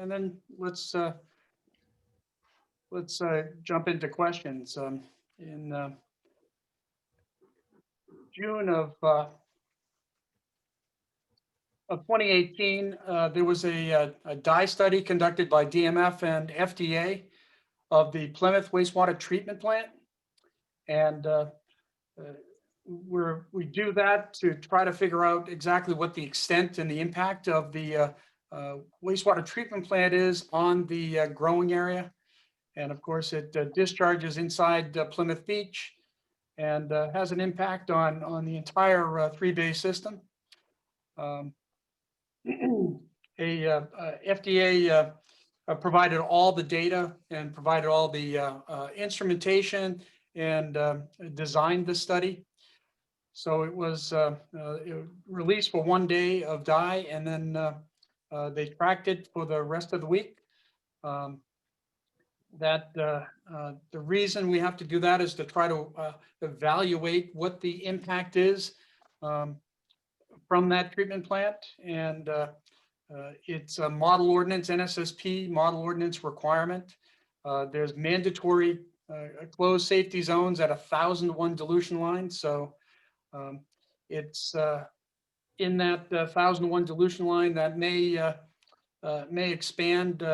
and then let's jump into questions. In June of 2018, there was a dye study conducted by DMF and FDA of the Plymouth wastewater treatment plant, and we do that to try to figure out exactly what the extent and the impact of the wastewater treatment plant is on the growing area. And of course, it discharges inside Plymouth Beach and has an impact on the entire 3-bay system. FDA provided all the data and provided all the instrumentation and designed the study. So it was released for 1 day of dye, and then they tracked it for the rest of the week. The reason we have to do that is to try to evaluate what the impact is from that treatment plant. And it's a model ordinance, NSSP model ordinance requirement. There's mandatory closed safety zones at 1,001 dilution lines. So it's in that 1,001 dilution line that may expand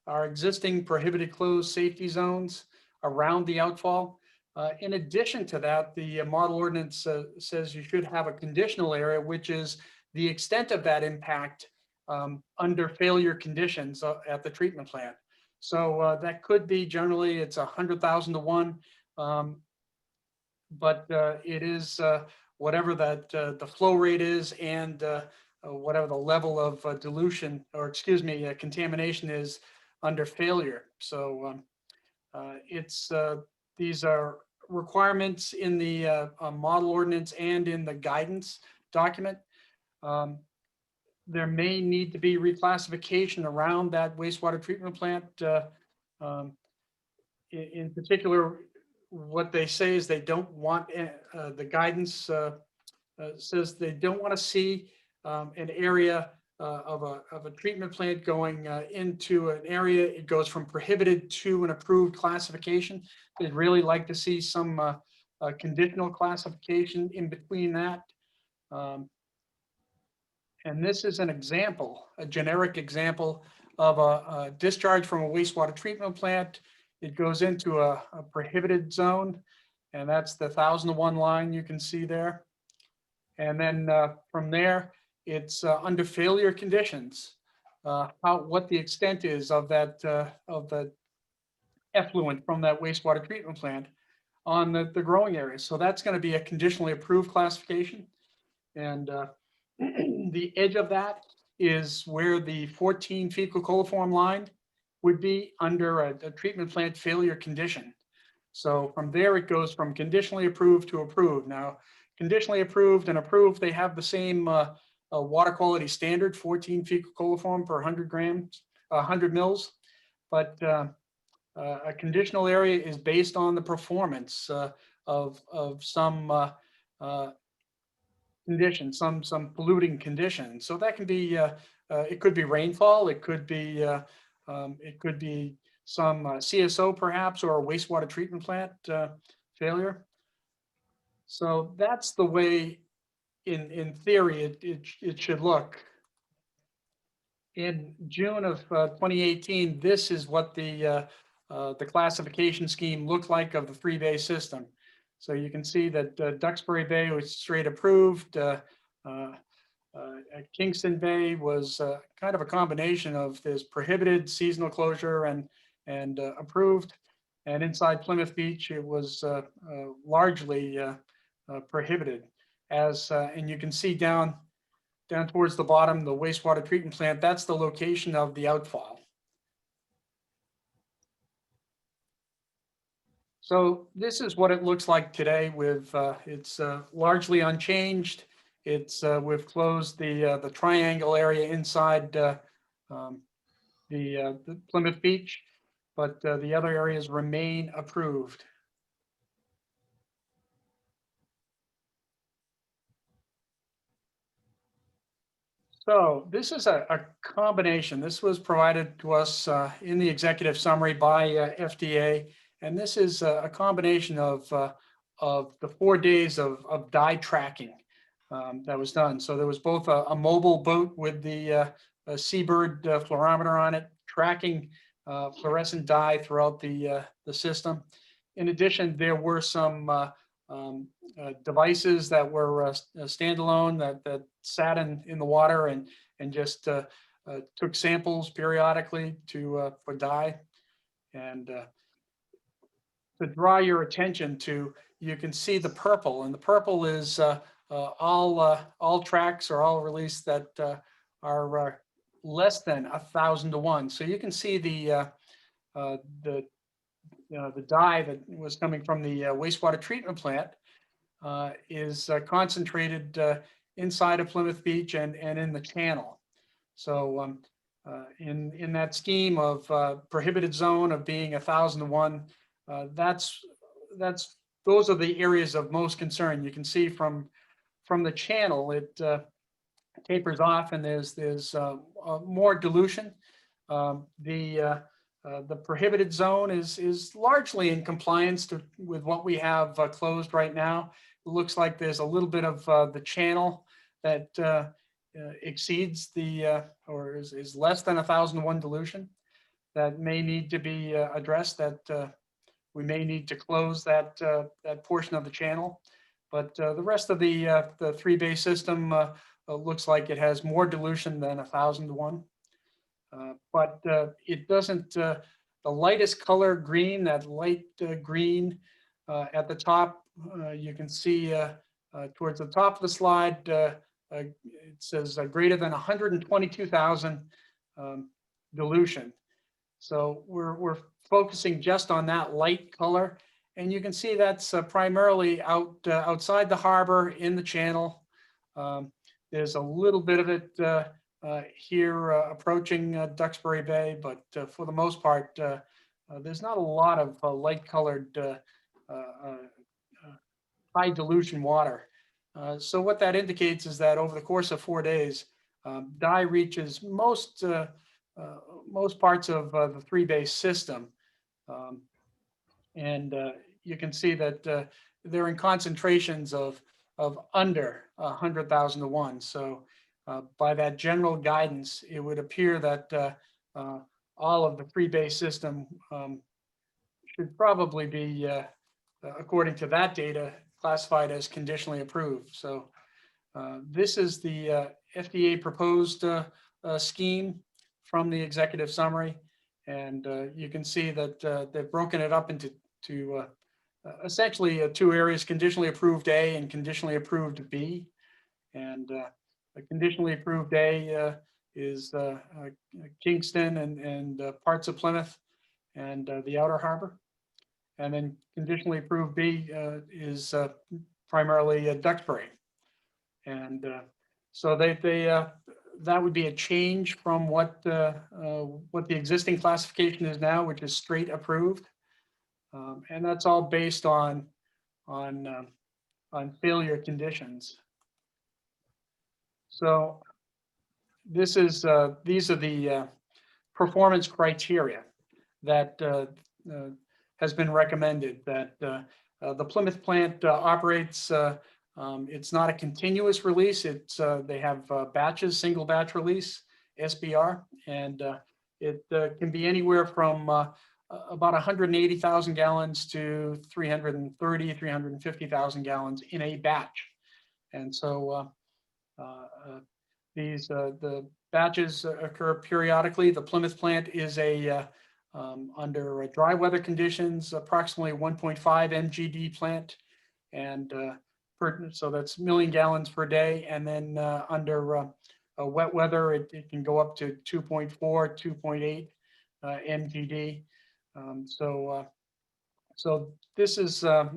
our existing prohibited closed safety zones around the outfall. In addition to that, the model ordinance says you should have a conditional area, which is the extent of that impact under failure conditions at the treatment plant. So that could be, generally it's 100,000 to 1, but it is whatever that the flow rate is, and whatever the level of dilution, or excuse me, contamination is under failure. So these are requirements in the model ordinance and in the guidance document. There may need to be reclassification around that wastewater treatment plant. In particular, what they say is they don't want, the guidance says they don't want to see an area of a treatment plant going into an area. It goes from prohibited to an approved classification. They'd really like to see some conditional classification in between that. And this is an example, a generic example of a discharge from a wastewater treatment plant. It goes into a prohibited zone, and that's the 1,001 line you can see there. And then from there, it's under failure conditions, what the extent is of that of the effluent from that wastewater treatment plant on the growing area. So that's going to be a conditionally approved classification, and the edge of that is where the 14 fecal coliform line would be under a treatment plant failure condition. So from there, it goes from conditionally approved to approved. Now, conditionally approved and approved, they have the same water quality standard, 14 fecal coliform per 100 grams, 100 mils. But a conditional area is based on the performance of some condition, some polluting condition. So that can be, it could be rainfall, it could be some CSO perhaps, or a wastewater treatment plant failure. So that's the way, in theory, it should look. In June of 2018, this is what the classification scheme looked like of the 3-bay system. So you can see that Duxbury Bay was straight approved. Kingston Bay was kind of a combination of this prohibited, seasonal closure, and approved. And inside Plymouth Beach, it was largely prohibited. And you can see down towards the bottom, the wastewater treatment plant, that's the location of the outfall. So this is what it looks like today. With it's largely unchanged. We've closed the triangle area inside the Plymouth Beach, but the other areas remain approved. So this is a combination. This was provided to us in the executive summary by FDA, and this is a combination of the 4 days of dye tracking that was done. So there was both a mobile boat with the a seabird fluorometer on it, tracking fluorescent dye throughout the system. In addition, there were some devices that were standalone that sat in the water and just took samples periodically to for dye. And to draw your attention to, you can see the purple, and the purple is all tracks or all release that are less than 1,000 to 1. So you can see the dye that was coming from the wastewater treatment plant is concentrated inside of Plymouth Beach and in the channel. So in that scheme of prohibited zone of being 1,000 to 1, those are the areas of most concern. You can see from the channel, it tapers off, and there's more dilution. The prohibited zone is largely in compliance with what we have closed right now. It looks like there's a little bit of the channel that exceeds or is less than 1,000 to 1 dilution that may need to be addressed, that we may need to close that portion of the channel. But the rest of the 3-bay system looks like it has more dilution than 1,000 to 1. But it doesn't, the lightest color green, that light green at the top, you can see towards the top of the slide, it says greater than 122,000 dilution. So we're focusing just on that light color. And you can see that's primarily outside the harbor in the channel. There's a little bit of it here approaching Duxbury Bay, but for the most part, there's not a lot of light colored high dilution water. So what that indicates is that over the course of 4 days, dye reaches most parts of the 3-bay system. And you can see that they're in concentrations of under 100,000 to 1. So by that general guidance, it would appear that all of the 3-bay system should probably be, according to that data, classified as conditionally approved. So this is the FDA proposed scheme from the executive summary. And you can see that they've broken it up into essentially 2 areas: conditionally approved A and conditionally approved B. And the conditionally approved A is Kingston and parts of Plymouth and the outer harbor. And then conditionally approved B is primarily Duxbury. And so that would be a change from what the existing classification is now, which is straight approved. And that's all based on failure conditions. So these are the performance criteria that has been recommended, that the Plymouth plant operates. It's not a continuous release. They have batches, single batch release, SBR, and it can be anywhere from about 180,000 gallons to 330, 350,000 gallons in a batch. And so the batches occur periodically. The Plymouth plant is under dry weather conditions, approximately 1.5 MGD plant, and so that's million gallons per day. And then under wet weather, it can go up to 2.4, 2.8 MGD. So this is the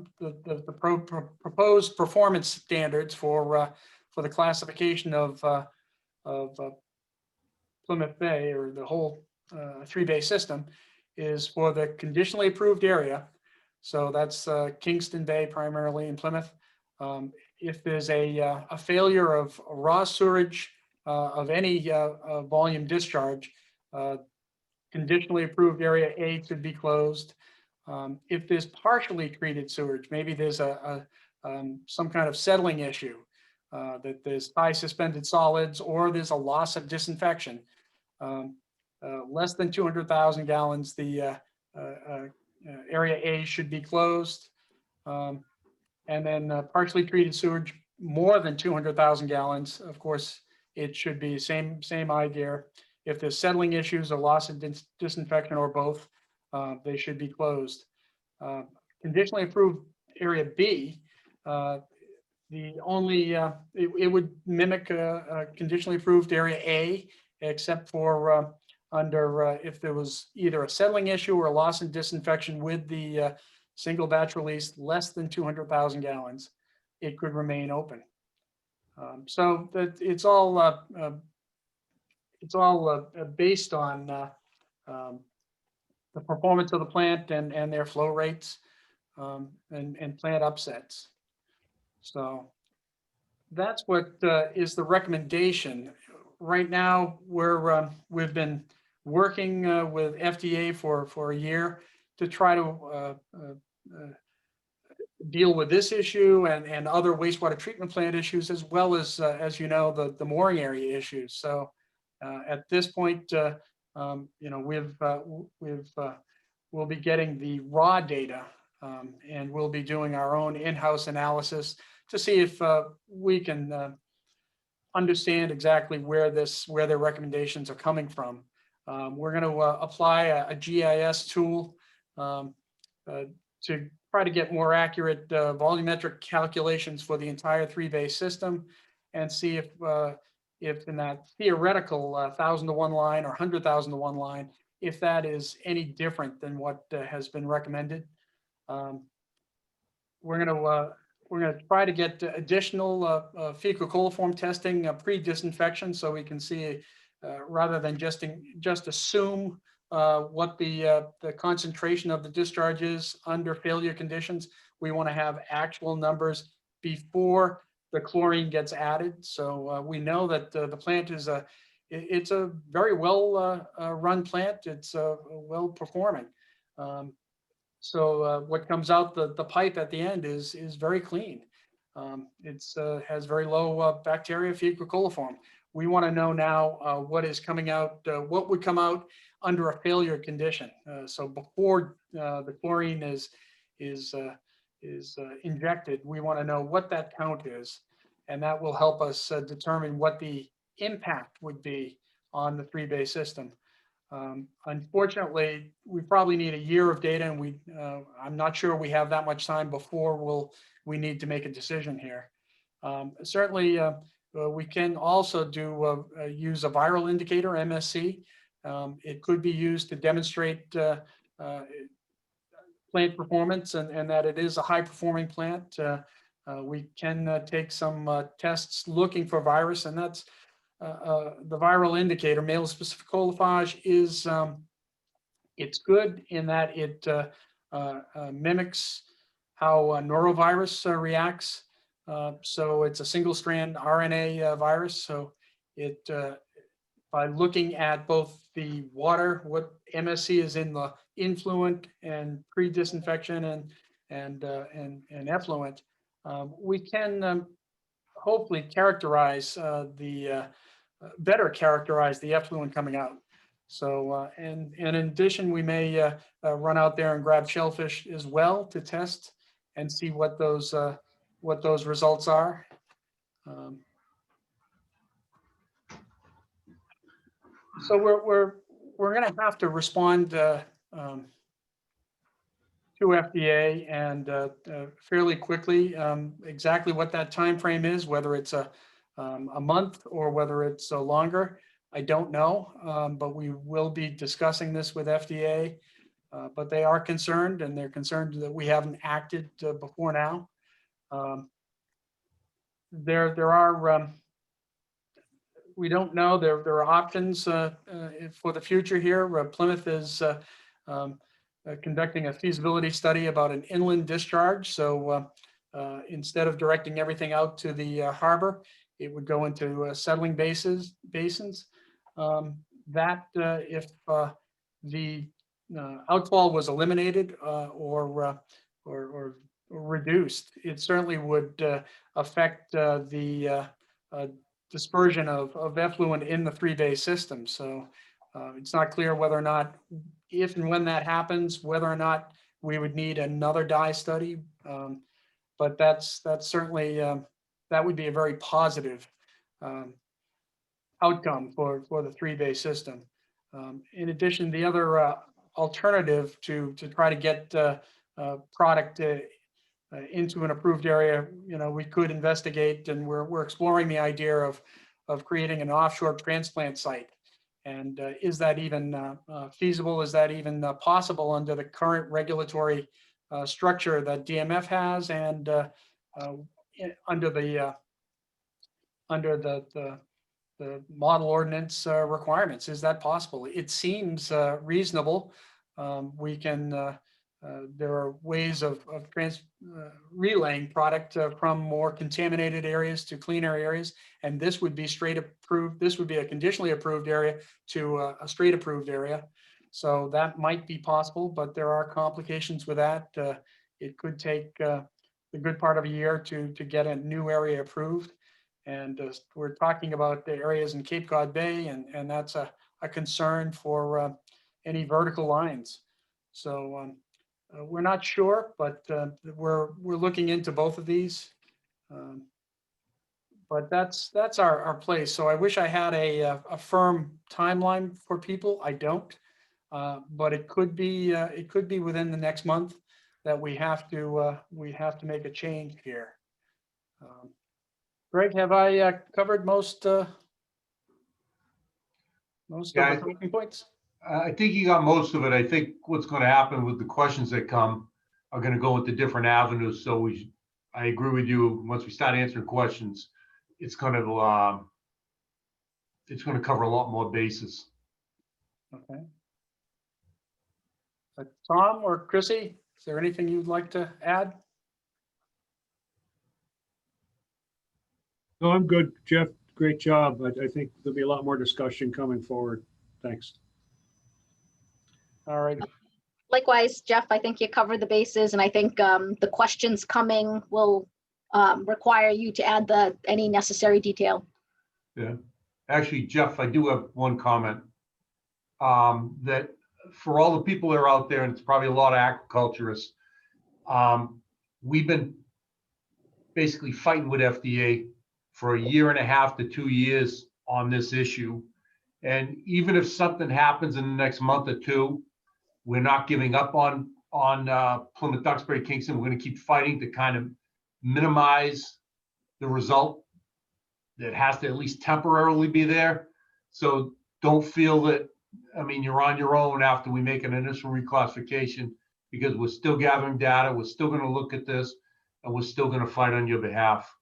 proposed performance standards for the classification of Plymouth Bay, or the whole 3-bay system, is for the conditionally approved area. So that's Kingston Bay primarily in Plymouth. If there's a failure of raw sewage of any volume discharge, conditionally approved area A should be closed. If there's partially treated sewage, maybe there's some kind of settling issue, that there's high suspended solids, or there's a loss of disinfection. Less than 200,000 gallons, the area A should be closed. And then partially treated sewage more than 200,000 gallons, of course, it should be same idea. If there's settling issues, a loss of disinfection, or both, they should be closed. Conditionally approved area B, the only, it would mimic a conditionally approved area A, except for under if there was either a settling issue or a loss in disinfection with the single batch release less than 200,000 gallons, it could remain open. So that it's all based on the performance of the plant and their flow rates, and plant upsets. So that's what is the recommendation. Right now, we've been working with FDA for a year to try to deal with this issue and other wastewater treatment plant issues, as well as you know, the mooring area issues. So at this point, we'll be getting the raw data, and we'll be doing our own in-house analysis to see if we can understand exactly where their recommendations are coming from. We're going to apply a GIS tool to try to get more accurate volumetric calculations for the entire 3-bay system, and see if in that theoretical 1,000 to 1 line or 100,000 to 1 line, if that is any different than what has been recommended. We're going to try to get additional fecal coliform testing pre-disinfection, so we can see rather than just assume what the concentration of the discharge is under failure conditions. We want to have actual numbers before the chlorine gets added. So we know that the plant is it's a very well run plant. It's well performing. So what comes out the pipe at the end is very clean. It's has very low bacteria fecal coliform. We want to know now what is coming out, what would come out under a failure condition. So before the chlorine is injected, we want to know what that count is, and that will help us determine what the impact would be on the 3-bay system. Unfortunately, we probably need a year of data, and I'm not sure we have that much time before we need to make a decision here. Certainly, we can also use a viral indicator, MSC. It could be used to demonstrate plant performance and that it is a high-performing plant. We can take some tests looking for virus, and that's the viral indicator, male-specific coliphage, is it's good in that it mimics how norovirus reacts. So it's a single-strand RNA virus. So it by looking at both the water, what MSC is in the influent and pre-disinfection and effluent, we can hopefully characterize better characterize the effluent coming out. So and in addition, we may run out there and grab shellfish as well to test and see what those results are. So we're going to have to respond to FDA and fairly quickly. Exactly what that time frame is, whether it's a month or whether it's longer, I don't know. But we will be discussing this with FDA. But they are concerned, and they're concerned that we haven't acted before now. There are we don't know. There are options for the future here. Plymouth is conducting a feasibility study about an inland discharge. So instead of directing everything out to the harbor, it would go into settling basins. If the outfall was eliminated or reduced, it certainly would affect the dispersion of effluent in the three-bay system. So it's not clear whether or not, if and when that happens, whether or not we would need another dye study. But that's certainly, that would be a very positive outcome for the three-bay system. In addition, the other alternative to try to get product into an approved area, we could investigate, and we're exploring the idea of creating an offshore transplant site. And is that even feasible? Is that even possible under the current regulatory structure that DMF has, and under the model ordinance requirements? Is that possible? It seems reasonable. There are ways of relaying product from more contaminated areas to cleaner areas, and this would be straight approved. This would be a conditionally approved area to a straight approved area. So that might be possible, but there are complications with that. It could take the good part of a year to get a new area approved. And we're talking about the areas in Cape Cod Bay, and that's a concern for any vertical lines. So we're not sure, but we're looking into both of these. But that's our place. So I wish I had a firm timeline for people. I don't, but it could be within the next month that we have to make a change here. Greg, have I covered most of the talking points? I think you got most of it. I think what's going to happen with the questions that come are going to go into different avenues. So I agree with you. Once we start answering questions, it's going to cover a lot more bases. Okay. Tom or Chrissy, is there anything you'd like to add? No, I'm good, Jeff. Great job. I think there'll be a lot more discussion coming forward. Thanks. All right. Likewise, Jeff, I think you covered the bases, and I think the questions coming will require you to add any necessary detail. Yeah. Actually, Jeff, I do have one comment. That for all the people that are out there, and it's probably a lot of agriculturists, we've been basically fighting with FDA for 1.5 to 2 years on this issue. And even if something happens in the next month or two, we're not giving up on Plymouth-Duxbury-Kingston. We're going to keep fighting to kind of minimize the result that has to at least temporarily be there. So don't feel that, I mean, you're on your own after we make an initial reclassification, because we're still gathering data. We're still going to look at this, and we're still going to fight on your behalf.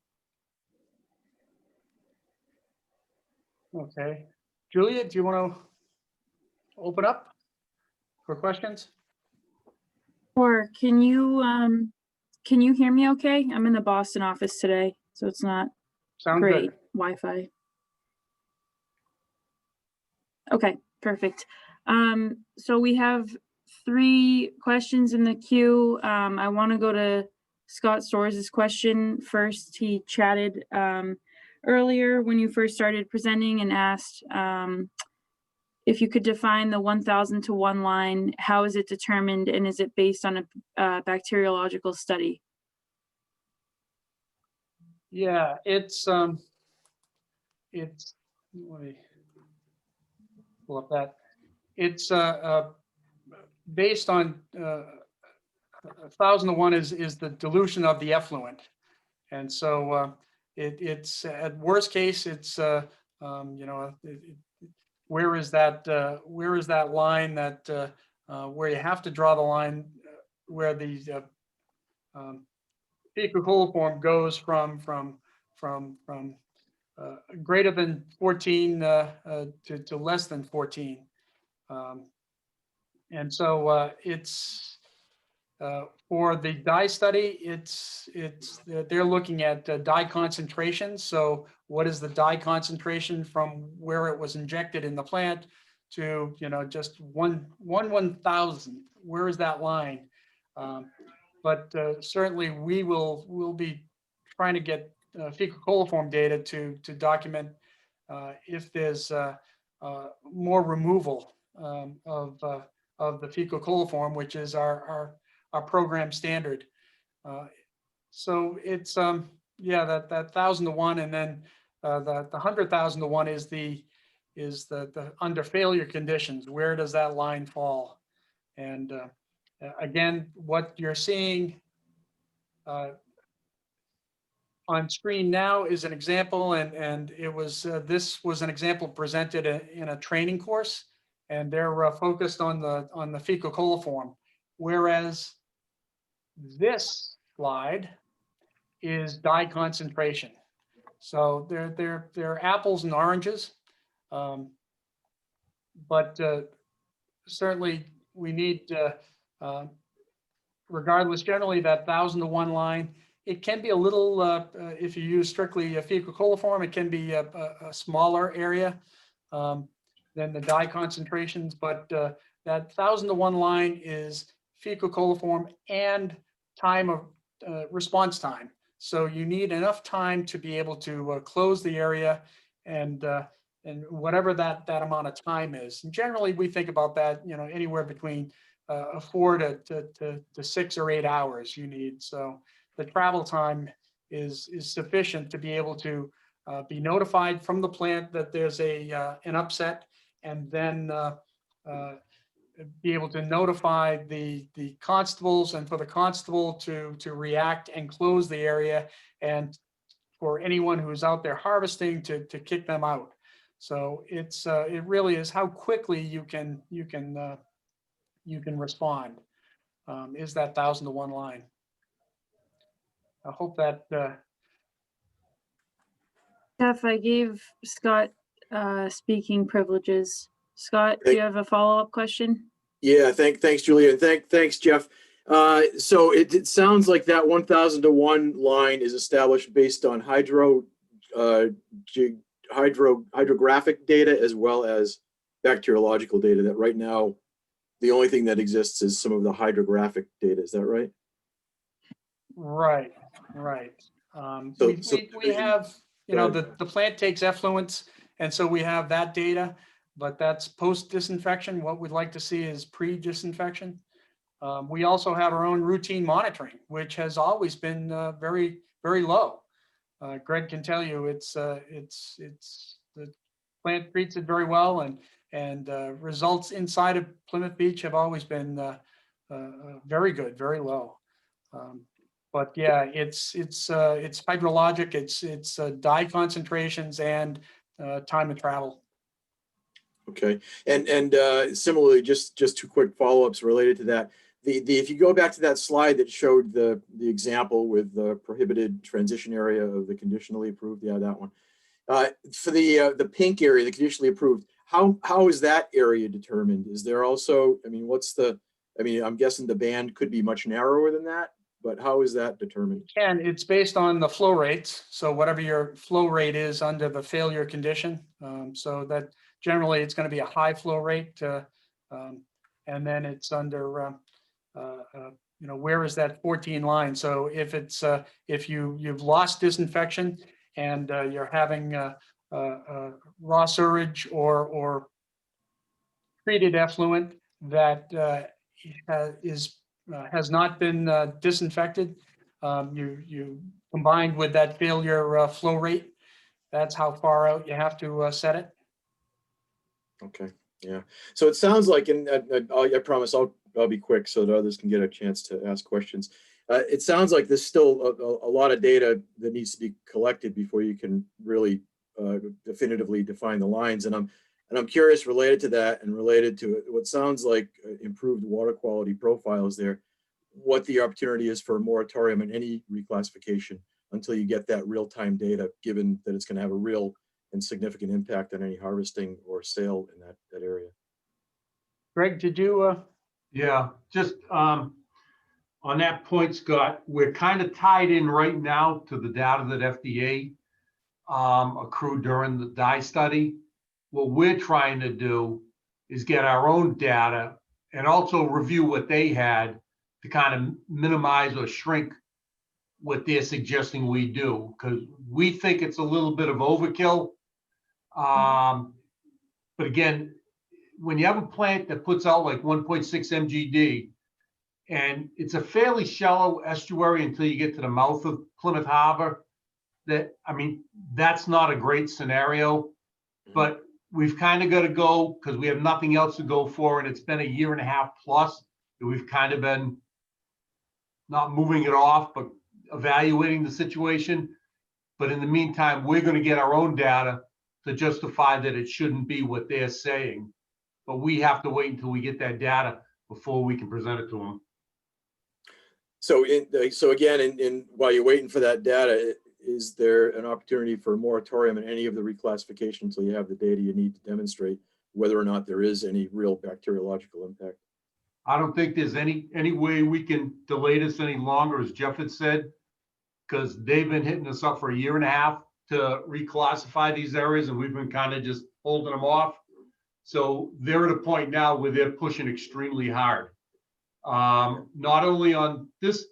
Okay. Julia, do you want to open up for questions? Or can you hear me okay? I'm in the Boston office today, so it's not great Wi-Fi. Okay, perfect. So we have 3 questions in the queue. I want to go to Scott Storrs' question first. He chatted earlier when you first started presenting and asked if you could define the 1,000 to 1 line. How is it determined, and is it based on a bacteriological study? Yeah, it's let me pull up that. It's based on 1,000 to 1 is the dilution of the effluent, and so it's at worst case it's where is that line that where you have to draw the line where the fecal coliform goes from greater than 14 to less than 14, and so For the dye study, they're looking at dye concentrations. So what is the dye concentration from where it was injected in the plant to, just one 1/1000th? Where is that line? But certainly we'll be trying to get fecal coliform data to document if there's more removal of the fecal coliform, which is our program standard. So it's yeah, that 1,000 to 1, and then the 100,000 to 1 is the under failure conditions. Where does that line fall? And again, what you're seeing on screen now is an example, and it was this was an example presented in a training course, and they're focused on the fecal coliform, whereas this slide is dye concentration. So they're apples and oranges, but certainly we need, regardless, generally that 1,000 to 1 line. It can be a little, if you use strictly a fecal coliform, it can be a smaller area than the dye concentrations, but that 1,000 to 1 line is fecal coliform and time of response time. So you need enough time to be able to close the area and whatever that amount of time is. And generally we think about that, anywhere between 4 to 6 or 8 hours you need. So the travel time is sufficient to be able to be notified from the plant that there's an upset, and then be able to notify the constables, and for the constable to react and close the area, and for anyone who's out there harvesting to kick them out. So it really is how quickly you can respond is that 1,000 to 1 line. I hope that Jeff, I gave Scott speaking privileges. Scott, do you have a follow-up question? Yeah, thanks, Julia, and thanks, Jeff. So it sounds like that 1,000 to 1 line is established based on hydrographic data as well as bacteriological data. That right now, the only thing that exists is some of the hydrographic data. Is that right? Right. We have, the plant takes effluents, and so we have that data, but that's post-disinfection. What we'd like to see is pre-disinfection. We also have our own routine monitoring, which has always been very, very low. Greg can tell you it's the plant treats it very well, and results inside of Plymouth Beach have always been very good, very low. But yeah, it's hydrologic, it's dye concentrations and time of travel. Okay, and similarly, just 2 quick follow-ups related to that. If you go back to that slide that showed the example with the prohibited transition area of the conditionally approved, yeah, that one. For the pink area, the conditionally approved, how is that area determined? Is there also, I'm guessing the band could be much narrower than that, but how is that determined? And it's based on the flow rates. So whatever your flow rate is under the failure condition. So that generally it's going to be a high flow rate. And then it's under, where is that 14 line? So if it's, if you've lost disinfection and you're having raw sewage or treated effluent that has not been disinfected, you combined with that failure flow rate, that's how far out you have to set it. Okay, yeah. So it sounds like, and I promise I'll be quick so that others can get a chance to ask questions. It sounds like there's still a lot of data that needs to be collected before you can really definitively define the lines. And I'm curious, related to that and related to what sounds like improved water quality profiles there, what the opportunity is for a moratorium and any reclassification until you get that real-time data, given that it's going to have a real and significant impact on any harvesting or sale in that area. Greg, did you? Yeah, just On that point, Scott, we're kind of tied in right now to the data that FDA accrued during the dye study. What we're trying to do is get our own data and also review what they had to kind of minimize or shrink what they're suggesting we do, because we think it's a little bit of overkill. But again, when you have a plant that puts out like 1.6 MGD, and it's a fairly shallow estuary until you get to the mouth of Plymouth Harbor, that's not a great scenario, but we've kind of got to go because we have nothing else to go for. And it's been a year and a half plus that we've kind of been not moving it off, but evaluating the situation. But in the meantime, we're going to get our own data to justify that it shouldn't be what they're saying. But we have to wait until we get that data before we can present it to them. So again, while you're waiting for that data, is there an opportunity for a moratorium in any of the reclassification until you have the data you need to demonstrate whether or not there is any real bacteriological impact? I don't think there's any way we can delay this any longer, as Jeff had said, because they've been hitting us up for a year and a half to reclassify these areas, and we've been kind of just holding them off. So they're at a point now where they're pushing extremely hard. Not only on this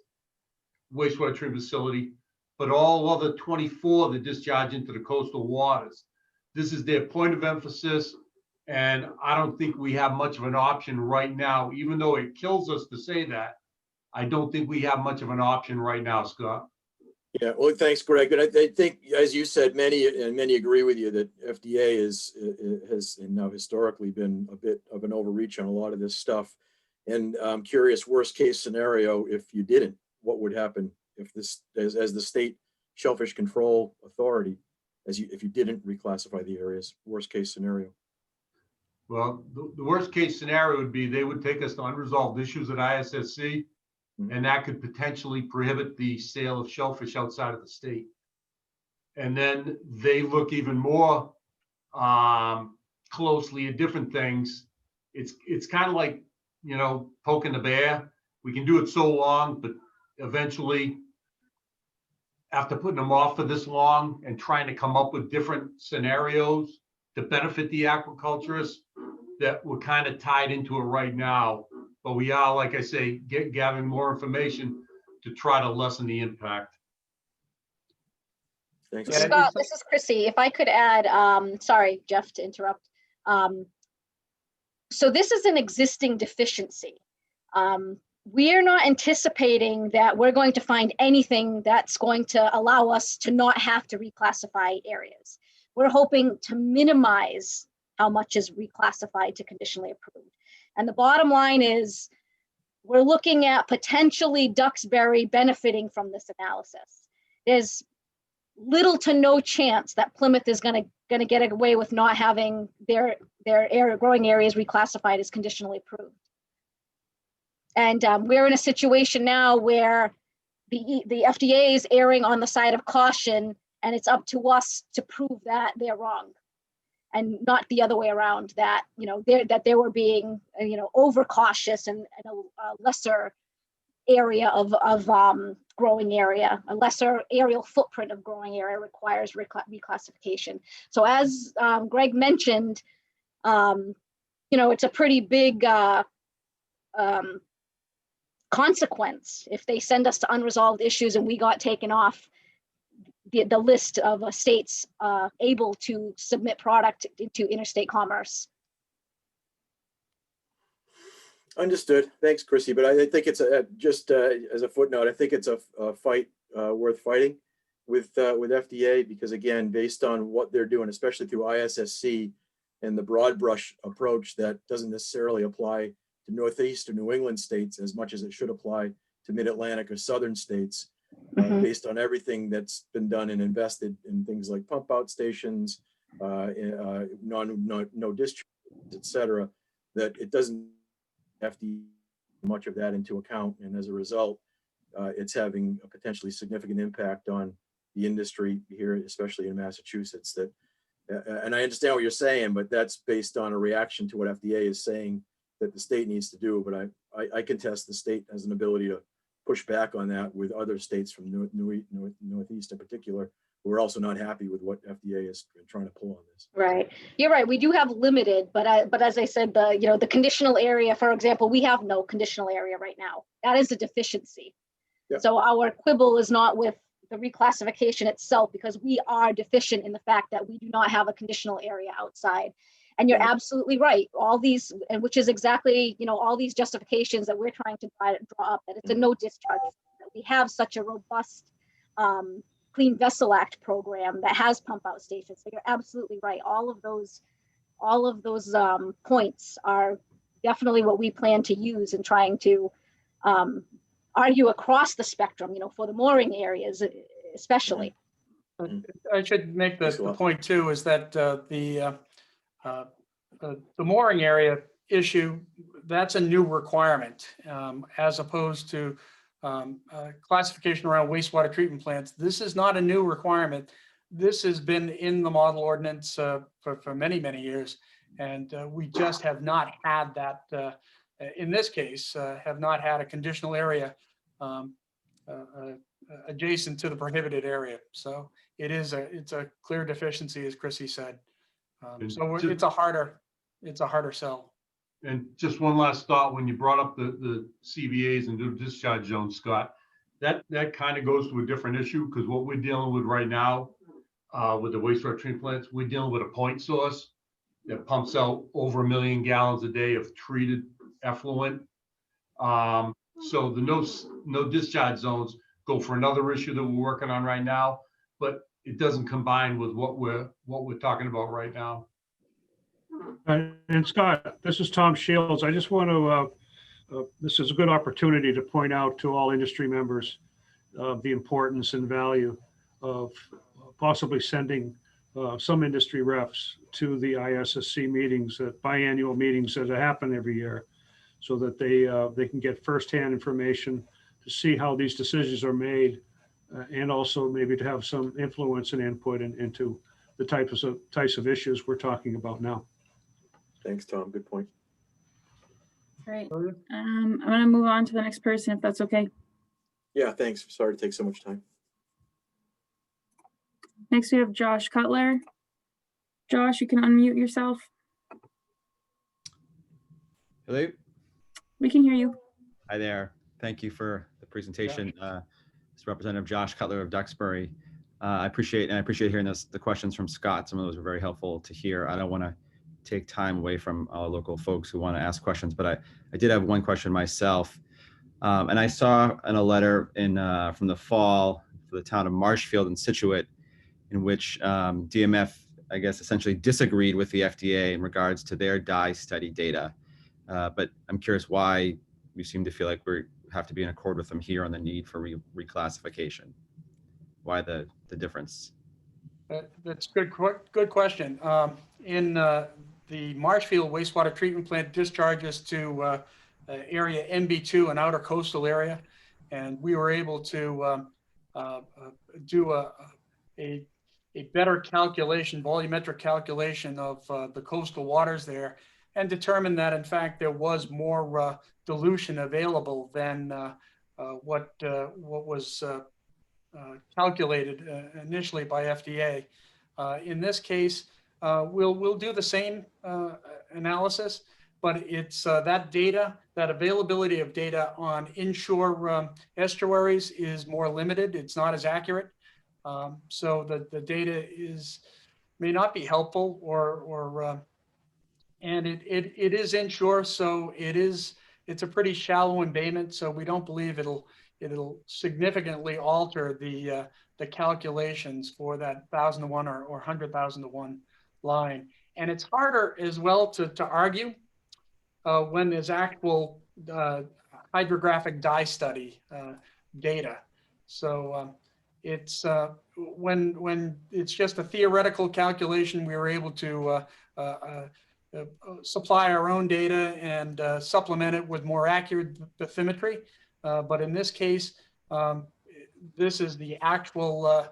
wastewater treatment facility, but all other 24 that discharge into the coastal waters. This is their point of emphasis, and I don't think we have much of an option right now, even though it kills us to say that. I don't think we have much of an option right now, Scott. Yeah, well, thanks, Greg. And I think, as you said, many agree with you that FDA has now historically been a bit of an overreach on a lot of this stuff. And I'm curious, worst case scenario, if you didn't, what would happen if this, as the state shellfish control authority, if you didn't reclassify the areas? Worst case scenario. Well, the worst case scenario would be they would take us to unresolved issues at ISSC, and that could potentially prohibit the sale of shellfish outside of the state. And then they look even more closely at different things. It's kind of like, poking the bear. We can do it so long, but eventually, after putting them off for this long and trying to come up with different scenarios to benefit the aquaculturists, that we're kind of tied into it right now. But we are, like I say, gathering more information to try to lessen the impact. Thanks. Yeah, Scott, this is Chrissy. If I could add, sorry, Jeff, to interrupt. So this is an existing deficiency. We are not anticipating that we're going to find anything that's going to allow us to not have to reclassify areas. We're hoping to minimize how much is reclassified to conditionally approved. And the bottom line is we're looking at potentially Duxbury benefiting from this analysis. There's little to no chance that Plymouth is going to get away with not having their growing areas reclassified as conditionally approved. And we're in a situation now where the FDA is erring on the side of caution, and it's up to us to prove that they're wrong, and not the other way around, that that they were being overcautious, and a lesser area of growing area, a lesser aerial footprint of growing area requires reclassification. So as Greg mentioned, it's a pretty big consequence if they send us to unresolved issues and we got taken off the list of states able to submit product into interstate commerce. Understood. Thanks, Chrissy. But I think it's just as a footnote, I think it's a fight worth fighting with FDA, because again, based on what they're doing, especially through ISSC and the broad brush approach that doesn't necessarily apply to Northeast or New England states as much as it should apply to Mid-Atlantic or Southern states, based on everything that's been done and invested in things like pump out stations, no discharge, et cetera, that it doesn't have to much of that into account. And as a result, it's having a potentially significant impact on the industry here, especially in Massachusetts. That, and I understand what you're saying, but that's based on a reaction to what FDA is saying that the state needs to do. But I contest the state has an ability push back on that with other states from Northeast in particular, who are also not happy with what FDA is trying to pull on this. Right. You're right. We do have limited, but as I said, the conditional area, for example, we have no conditional area right now. That is a deficiency. Yep. So our quibble is not with the reclassification itself, because we are deficient in the fact that we do not have a conditional area outside. And you're Right. absolutely right. All these, and which is exactly, all these justifications that we're trying to draw up, that it's a no discharge, that we have such a robust Clean Vessel Act program that has pump out stations. So you're absolutely right. All of those points are definitely what we plan to use in trying to argue across the spectrum, for the mooring areas, especially. I should make Thanks a the lot. point too, is that the mooring area issue, that's a new requirement, as opposed to classification around wastewater treatment plants. This is not a new requirement. This has been in the model ordinance for many, many years. And we just have not had that, in this case, have not had a conditional area adjacent to the prohibited area. So it's a clear deficiency, as Chrissy said. So it's a harder sell. And just one last thought, when you brought up the CVAs and the discharge zones, Scott, that kind of goes to a different issue, because what we're dealing with right now with the wastewater treatment plants, we're dealing with a point source that pumps out over 1 million gallons a day of treated effluent. So the no discharge zones go for another issue that we're working on right now, but it doesn't combine with what we're talking about right now. And Scott, this is Tom Shields. I just want to, this is a good opportunity to point out to all industry members the importance and value of possibly sending some industry reps to the ISSC meetings, biannual meetings that happen every year, so that they can get firsthand information to see how these decisions are made, and also maybe to have some influence and input into the types of issues we're talking about now. Thanks, Tom. Good point. Great. I'm going to move on to the next person, if that's okay. Yeah, thanks. Sorry to take so much time. Next, we have Josh Cutler. Josh, you can unmute yourself. Hello. We can hear you. Hi there. Thank you for the presentation. It's Representative Josh Cutler of Duxbury. I appreciate hearing the questions from Scott. Some of those were very helpful to hear. I don't want to take time away from our local folks who want to ask questions, but I did have one question myself. And I saw in a letter from the fall for the town of Marshfield and Situate, in which DMF, I guess, essentially disagreed with the FDA in regards to their dye study data. But I'm curious why we seem to feel like we have to be in accord with them here on the need for reclassification. Why the difference? That's good question. In the Marshfield wastewater treatment plant discharges to area NB2, an outer coastal area, and we were able to do a better calculation, volumetric calculation of the coastal waters there, and determined that in fact there was more dilution available than what was calculated initially by FDA. In this case, we'll do the same analysis, but it's that data, that availability of data on inshore estuaries is more limited. It's not as accurate. So the data may not be helpful, and it is inshore, so it's a pretty shallow embayment. So we don't believe it'll significantly alter the calculations for that 1,000 to 1 or 100,000 to 1 line. And it's harder as well to argue when there's actual hydrographic dye study data. So it's when it's just a theoretical calculation, we were able to supply our own data and supplement it with more accurate bathymetry. But in this case, this is the actual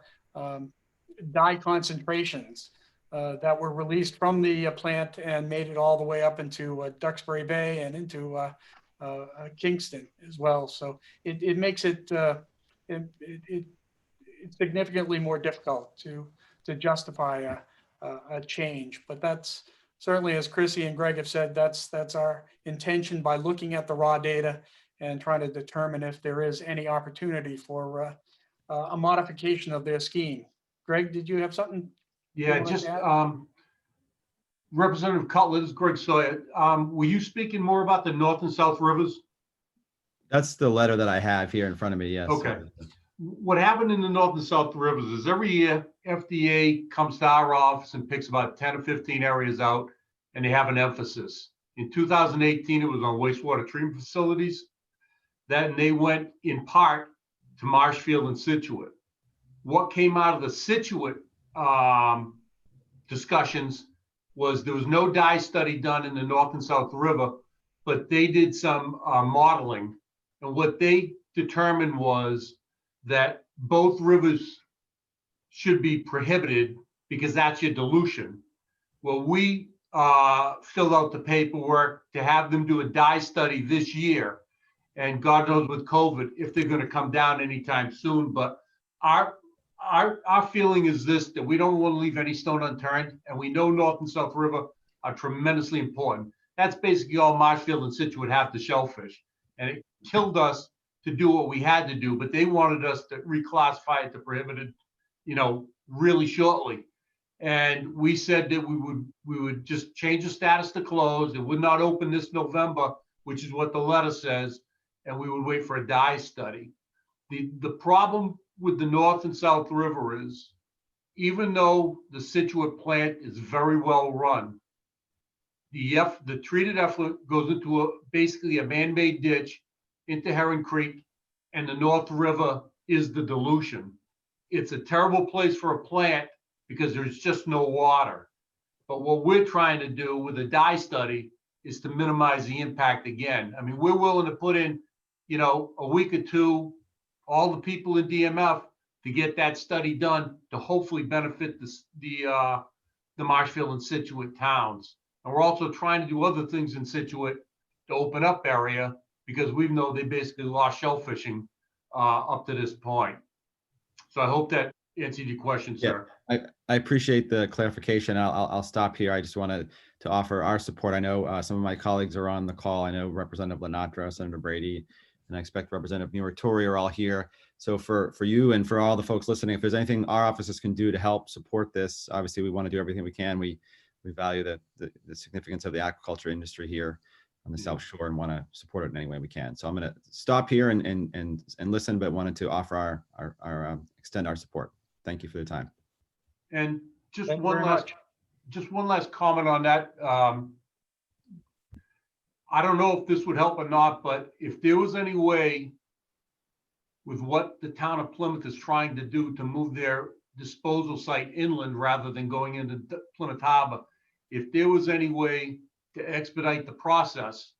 dye concentrations that were released from the plant and made it all the way up into Duxbury Bay and into Kingston as well. So it makes it, it's significantly more difficult to justify a change. But that's certainly, as Chrissy and Greg have said, that's our intention by looking at the raw data and trying to determine if there is any opportunity for a modification of their scheme. Greg, did you have something? Yeah, wanted just to add? Representative Cutler, this is Greg Sawyer. Were you speaking more about the north and south rivers? That's the letter that I have here in front of me, yes. Okay. What happened in the north and south rivers is every year FDA comes to our office and picks about 10 or 15 areas out, and they have an emphasis. In 2018, it was on wastewater treatment facilities. Then they went in part to Marshfield and Situate. What came out of the Situate discussions was there was no dye study done in the north and south river, but they did some modeling. And what they determined was that both rivers should be prohibited because that's your dilution. Well, we filled out the paperwork to have them do a dye study this year. And God knows with COVID, if they're going to come down anytime soon. But our feeling is this, that we don't want to leave any stone unturned. And we know North and South River are tremendously important. That's basically all Marshfield and Situate have to shellfish. And it killed us to do what we had to do, but they wanted us to reclassify it to prohibited, really shortly. And we said that we would just change the status to closed. It would not open this November, which is what the letter says, and we would wait for a dye study. The problem with the North and South River is, even though the Situate plant is very well run, the treated effluent goes into basically a man-made ditch into Heron Creek, and the North River is the dilution. It's a terrible place for a plant because there's just no water. But what we're trying to do with a dye study is to minimize the impact again. I mean, we're willing to put in, a week or two, all the people in DMF to get that study done to hopefully benefit the Marshfield and Situate towns. And we're also trying to do other things in Situate to open up area, because we know they basically lost shellfishing up to this point. So I hope that answered your question, sir. I appreciate the clarification. I'll stop here. I just wanted to offer our support. I know some of my colleagues are on the call. I know Representative Lenatra, Senator Brady, and I expect Representative Muratori are all here. So for you and for all the folks listening, if there's anything our offices can do to help support this, obviously we want to do everything we can. We value the significance of the aquaculture industry here on the South Shore and want to support it in any way we can. So I'm going to stop here and listen, but wanted to offer our extend our support. Thank you for the time. And just Thank you one very last much. just one last comment on that. I don't know if this would help or not, but if there was any way with what the town of Plymouth is trying to do to move their disposal site inland rather than going into Plymouth Harbor, if there was any way to expedite the process,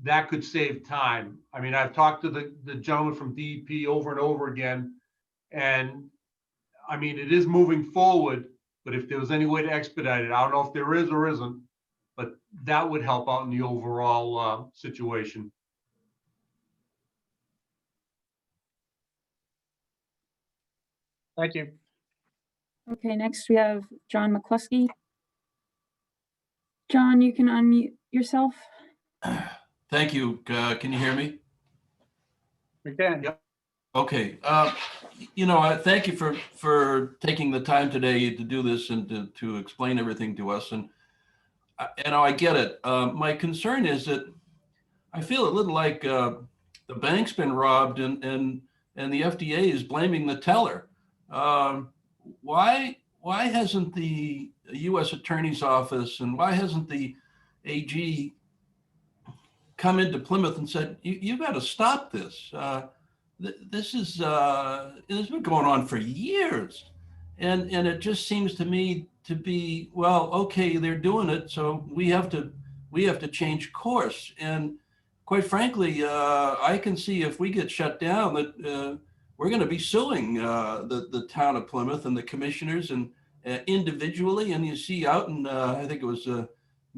that could save time. I mean, I've talked to the gentleman from DEP over and over again, and I mean, it is moving forward, but if there was any way to expedite it, I don't know if there is or isn't, but that would help out in the overall situation. Thank you. Okay, next we have John McCluskey. John, you can unmute yourself. Thank you. Can you hear me? We can. Yep. Okay. Thank you for taking the time today to do this and to explain everything to us. And I get it. My concern is that I feel a little like the bank's been robbed and the FDA is blaming the teller. Why hasn't the U.S. Attorney's Office and why hasn't the AG come into Plymouth and said, you got to stop this? This has been going on for years. And it just seems to me to be, well, okay, they're doing it, so we have to change course. And quite frankly, I can see if we get shut down that we're going to be suing the town of Plymouth and the commissioners and individually. And you see out in, I think it was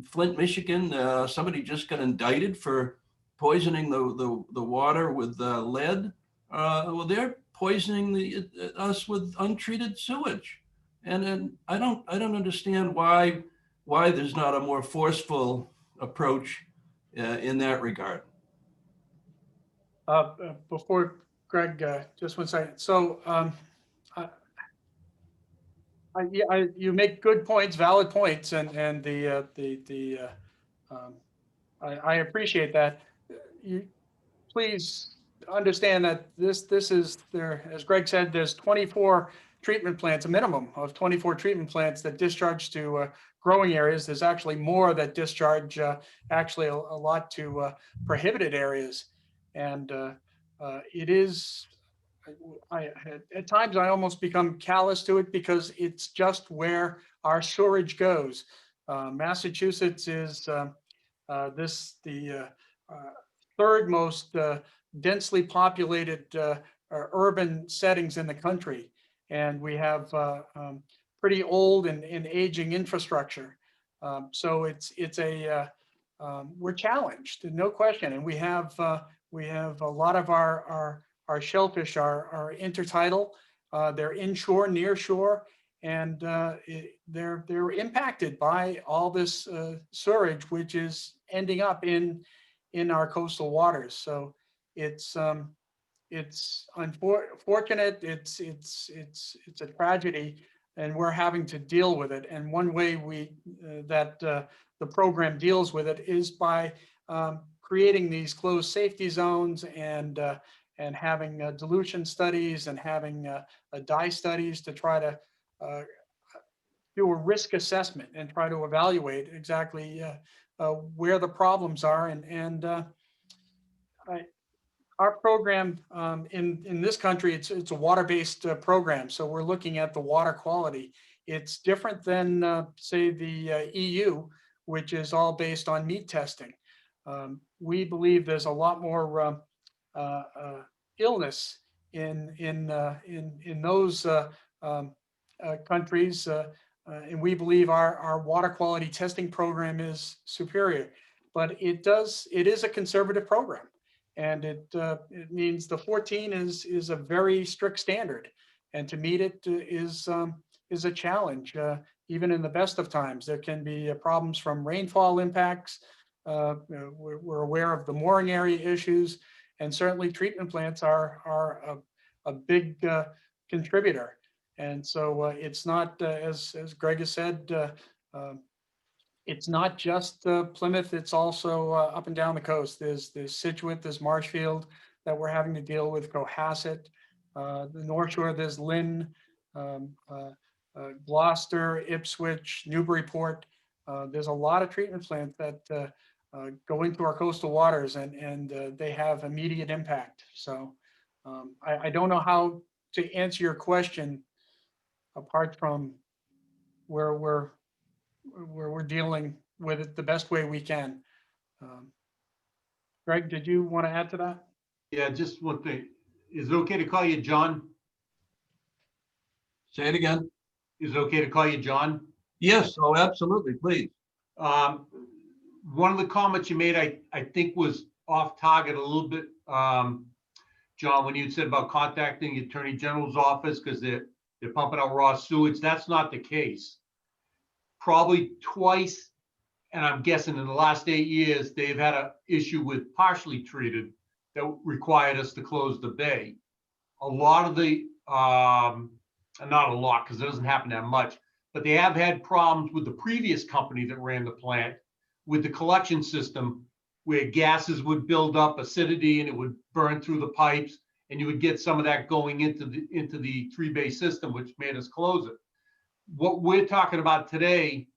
Flint, Michigan, somebody just got indicted for poisoning the water with lead. Well, they're poisoning us with untreated sewage, and I don't understand why there's not a more forceful approach in that regard. Before Greg, just one second. So you make good points, valid points, and I appreciate that. You please understand that this is there, as Greg said, there's 24 treatment plants, a minimum of 24 treatment plants that discharge to growing areas. There's actually more that discharge actually a lot to prohibited areas, and it is. At times I almost become callous to it because it's just where our sewerage goes. Massachusetts is the third most densely populated urban settings in the country, and we have pretty old and aging infrastructure. So it's a we're challenged, no question, and we have a lot of our shellfish are intertidal. They're inshore, near shore, and they're impacted by all this sewage, which is ending up in our coastal waters. So it's unfortunate. It's a tragedy, and we're having to deal with it. And one way that the program deals with it is by creating these closed safety zones and having dilution studies and having dye studies to try to do a risk assessment and try to evaluate exactly where the problems are. And our program in this country, it's a water-based program. So we're looking at the water quality. It's different than say the EU, which is all based on meat testing. We believe there's a lot more illness in those countries, and we believe our water quality testing program is superior. But it is a conservative program, and it means the 14 is a very strict standard, and to meet it is a challenge. Even in the best of times, there can be problems from rainfall impacts. We're aware of the mooring area issues, and certainly treatment plants are a big contributor. And so it's not, as Greg has said, it's not just Plymouth, it's also up and down the coast. There's Situate, there's Marshfield that we're having to deal with, Cohasset, the North Shore, there's Lynn, Gloucester, Ipswich, Newburyport. There's a lot of treatment plants that go into our coastal waters, and they have immediate impact. So I don't know how to answer your question apart from where we're dealing with it the best way we can. Greg, did you want to add to that? Yeah, just one thing. Is it okay to call you John? Say it again. Is it okay to call you John? Yes, oh, absolutely, please. One of the comments you made, I think was off target a little bit, John, when you said about contacting the Attorney General's office because they're pumping out raw sewage. That's not the case. Probably twice, and I'm guessing in the last 8 years, they've had an issue with partially treated that required us to close the bay. A lot of the, not a lot, because it doesn't happen that much, but they have had problems with the previous company that ran the plant with the collection system, where gases would build up acidity and it would burn through the pipes, and you would get some of that going into the three-bay system, which made us close it. What we're talking about today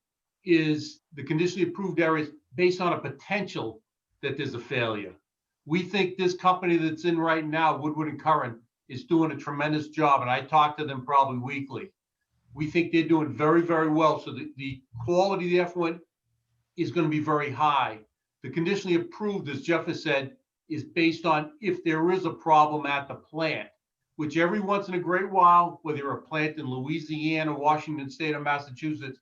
is the conditionally approved areas based on a potential that there's a failure. We think this company that's in right now, Woodward and Curran, is doing a tremendous job, and I talk to them probably weekly. We think they're doing very, very well. So the quality of the effluent is going to be very high. The conditionally approved, as Jeff has said, is based on if there is a problem at the plant, which every once in a great while, whether you're a plant in Louisiana, Washington State, or Massachusetts,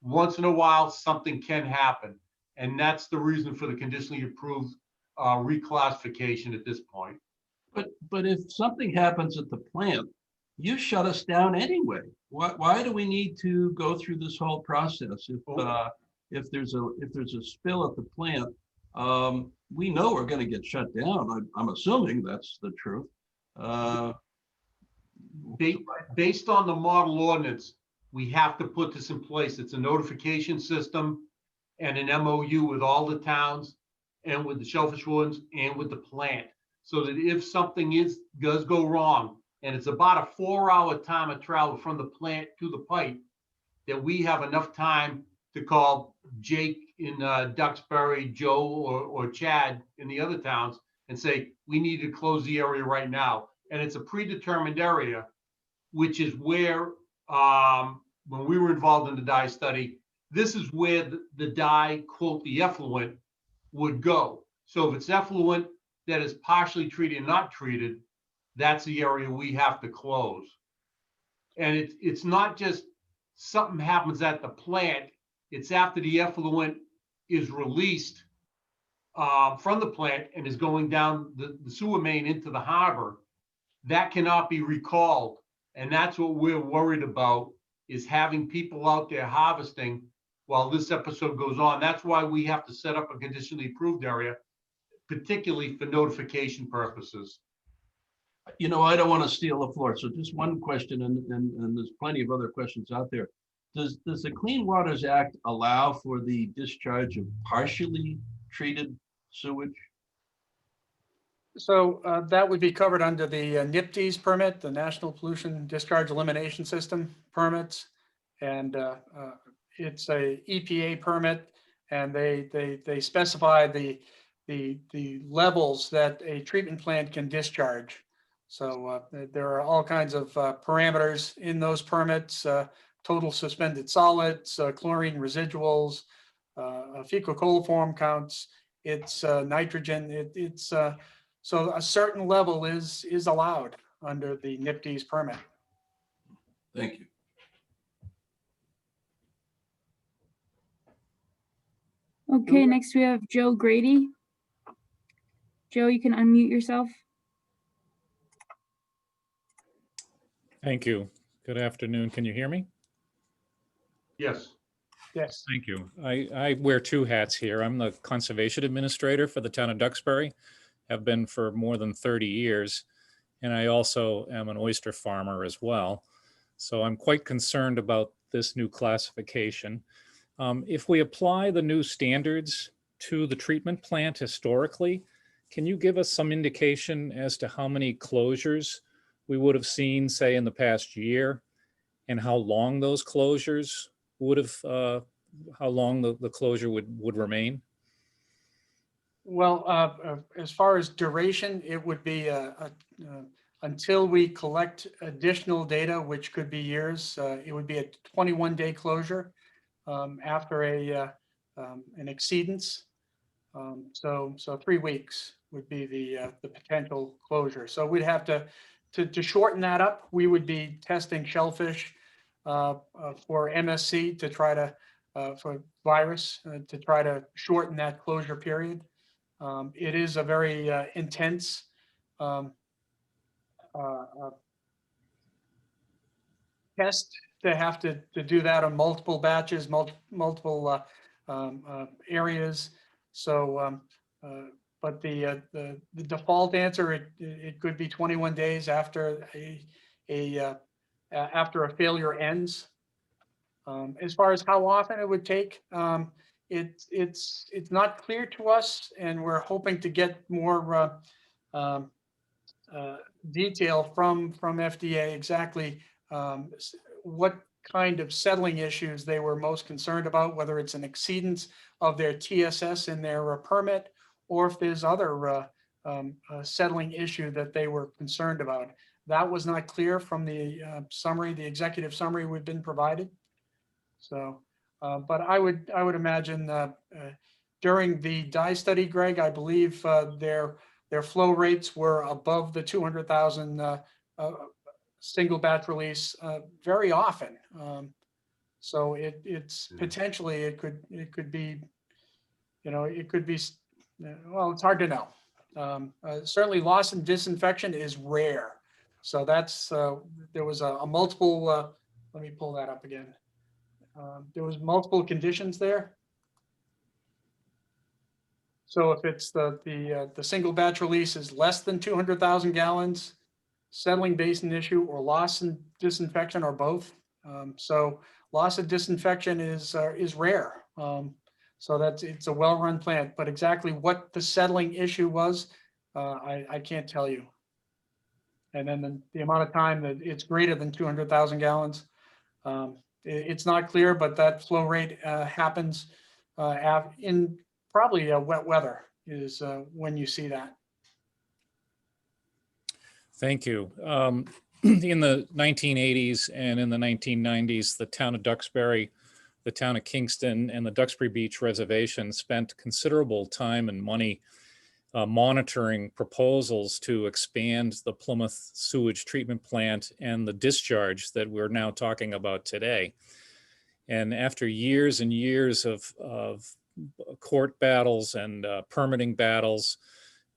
once in a while something can happen. And that's the reason for the conditionally approved reclassification at this point. But if something happens at the plant, you shut us down anyway. Why do we need to go through this whole process? If there's a spill at the plant, we know we're going to get shut down. I'm assuming that's the truth. Based on the model ordinance, we have to put this in place. It's a notification system and an MOU with all the towns and with the shellfish wardens and with the plant. So that if something does go wrong, and it's about a 4-hour time of travel from the plant to the pipe, that we have enough time to call Jake in Duxbury, Joe or Chad in the other towns and say, we need to close the area right now. And it's a predetermined area, which is where, when we were involved in the dye study, this is where the dye, quote, the effluent would go. So if it's effluent that is partially treated and not treated, that's the area we have to close. And it's not just something happens at the plant, it's after the effluent is released from the plant and is going down the sewer main into the harbor. That cannot be recalled. And that's what we're worried about, is having people out there harvesting while this episode goes on. That's why we have to set up a conditionally approved area, particularly for notification purposes. You know, I don't want to steal the floor. So just one question, and there's plenty of other questions out there. Does the Clean Waters Act allow for the discharge of partially treated sewage? So that would be covered under the NPDES permit, the National Pollution Discharge Elimination System permits. And it's a EPA permit, and they specify the levels that a treatment plant can discharge. So there are all kinds of parameters in those permits, total suspended solids, chlorine residuals, fecal coliform counts, it's nitrogen, so a certain level is allowed under the NPDES permit. Thank you. Okay, next we have Joe Grady. Joe, you can unmute yourself. Thank you. Good afternoon. Can you hear me? Yes. Yes. Thank you. I wear two hats here. I'm the conservation administrator for the town of Duxbury, have been for more than 30 years. And I also am an oyster farmer as well. So I'm quite concerned about this new classification. If we apply the new standards to the treatment plant historically, can you give us some indication as to how many closures we would have seen, say, in the past year, and how long those closures would have, how long the closure would remain? Well, as far as duration, it would be until we collect additional data, which could be years. It would be a 21-day closure after an exceedance. So 3 weeks would be the potential closure. So we'd have to shorten that up. We would be testing shellfish for MSC to try to for virus to try to shorten that closure period. It is a very intense test to have to do that on multiple batches, multiple areas. So, but the default answer, it could be 21 days after after a failure ends. As far as how often it would take, it's not clear to us, and we're hoping to get more detail from FDA exactly what kind of settling issues they were most concerned about, whether it's an exceedance of their TSS in their permit, or if there's other settling issue that they were concerned about. That was not clear from the summary, the executive summary we've been provided. So, but I would imagine during the dye study, Greg, I believe their flow rates were above the 200,000 single batch release very often. So it's potentially it could be, you know, it could be Well, it's hard to know. Certainly loss and disinfection is rare. So that's, there was a multiple, let me pull that up again. There was multiple conditions there. So if it's the single batch release is less than 200,000 gallons, settling basin issue, or loss and disinfection, or both. So loss of disinfection is rare. So it's a well-run plant, but exactly what the settling issue was, I can't tell you. And then the amount of time that it's greater than 200,000 gallons, it's not clear, but that flow rate happens in probably wet weather is when you see that. Thank you. In the 1980s and in the 1990s, the town of Duxbury, the town of Kingston, and the Duxbury Beach Reservation spent considerable time and money monitoring proposals to expand the Plymouth sewage treatment plant and the discharge that we're now talking about today. And after years and years of court battles and permitting battles,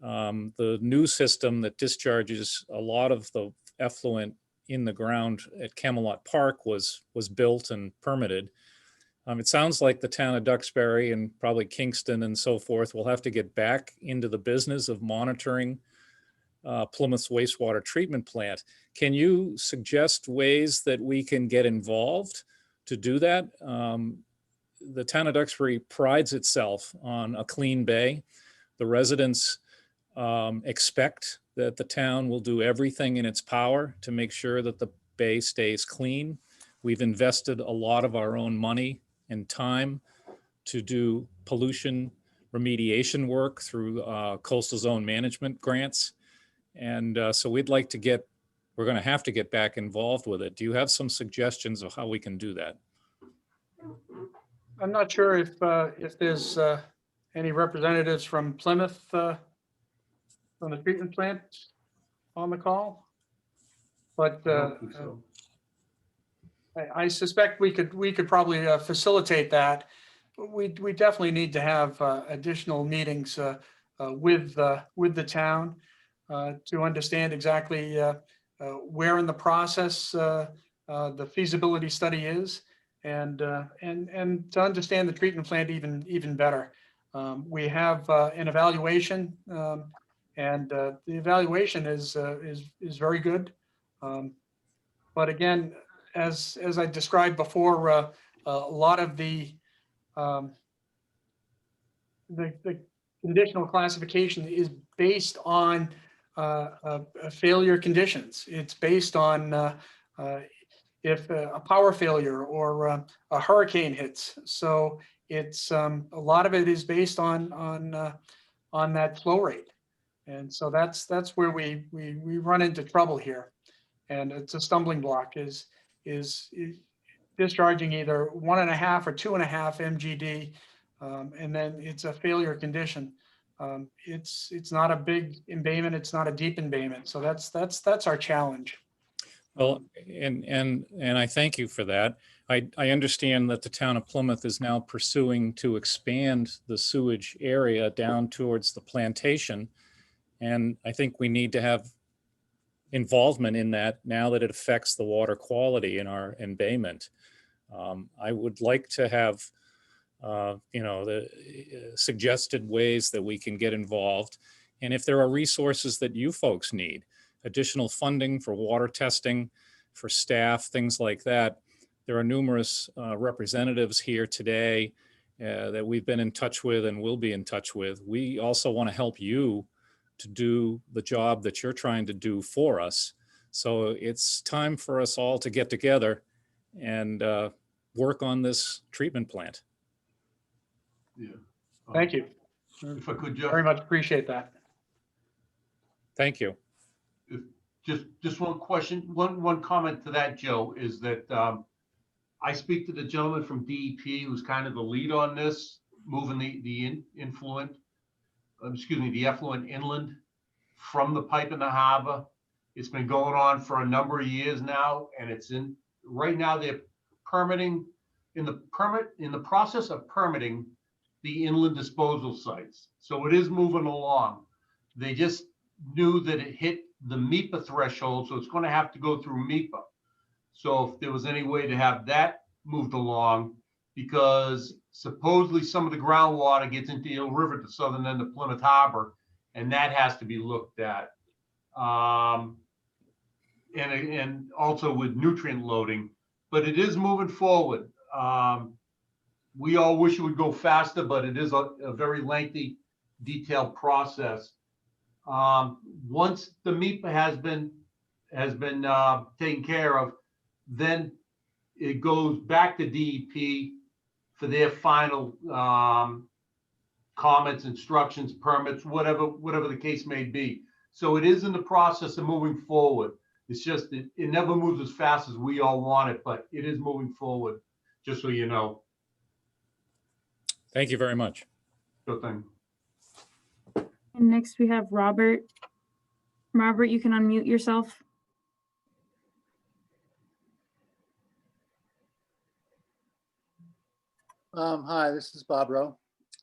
the new system that discharges a lot of the effluent in the ground at Camelot Park was built and permitted. It sounds like the town of Duxbury and probably Kingston and so forth will have to get back into the business of monitoring Plymouth's wastewater treatment plant. Can you suggest ways that we can get involved to do that? The town of Duxbury prides itself on a clean bay. The residents expect that the town will do everything in its power to make sure that the bay stays clean. We've invested a lot of our own money and time to do pollution remediation work through coastal zone management grants. And so we're going to have to get back involved with it. Do you have some suggestions of how we can do that? I'm not sure if there's any representatives from Plymouth, from the treatment plant on the call, but I don't think so. I suspect we could probably facilitate that. We definitely need to have additional meetings with the town to understand exactly where in the process the feasibility study is, and to understand the treatment plant even better. We have an evaluation, and the evaluation is very good. But again, as I described before, a lot of the conditional classification is based on failure conditions. It's based on if a power failure or a hurricane hits. So it's a lot of it is based on that flow rate, and so that's where we run into trouble here, and it's a stumbling block is discharging either 1.5 or 2.5 MGD, and then it's a failure condition. It's not a big embayment, it's not a deep embayment, so that's our challenge. Well, and I thank you for that. I understand that the town of Plymouth is now pursuing to expand the sewage area down towards the plantation, and I think we need to have involvement in that now that it affects the water quality in our embayment. I would like to have, the suggested ways that we can get involved. And if there are resources that you folks need, additional funding for water testing, for staff, things like that, there are numerous representatives here today that we've been in touch with and will be in touch with. We also want to help you to do the job that you're trying to do for us. So it's time for us all to get together and work on this treatment plant. Yeah. Thank you. If I could, Jeff. Very much appreciate that. Thank you. Just one question, one comment to that, Joe, is that I speak to the gentleman from DEP who's kind of the lead on this, moving the effluent inland from the pipe in the harbor. It's been going on for a number of years now, and right now they're permitting in the process of permitting the inland disposal sites. So it is moving along. They just knew that it hit the MIPA threshold, so it's going to have to go through MIPA. So if there was any way to have that moved along, because supposedly some of the groundwater gets into Eel River, the southern end of Plymouth Harbor, and that has to be looked at. And also with nutrient loading, but it is moving forward. We all wish it would go faster, but it is a very lengthy, detailed process. Once the MIPA has been taken care of, then it goes back to DEP for their final comments, instructions, permits, whatever the case may be. So it is in the process of moving forward. It's just it never moves as fast as we all want it, but it is moving forward, just so you know. Thank you very much. Good thing. And next we have Robert. Robert, you can unmute yourself. Hi, this is Bob Rowe,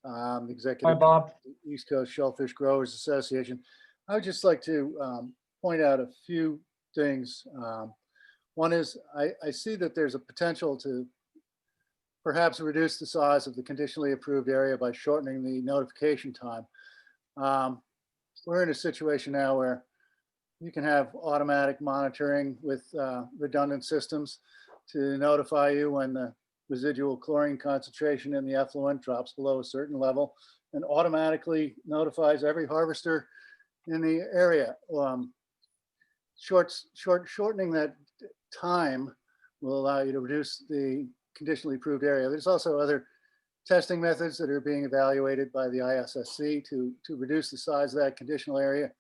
Hi, Executive Bob. East Coast Shellfish Growers Association. I would just like to point out a few things. One is I see that there's a potential to perhaps reduce the size of the conditionally approved area by shortening the notification time. We're in a situation now where you can have automatic monitoring with redundant systems to notify you when the residual chlorine concentration in the effluent drops below a certain level, and automatically notifies every harvester in the area. Shortening that time will allow you to reduce the conditionally approved area. There's also other testing methods that are being evaluated by the ISSC to reduce the size of that conditional area.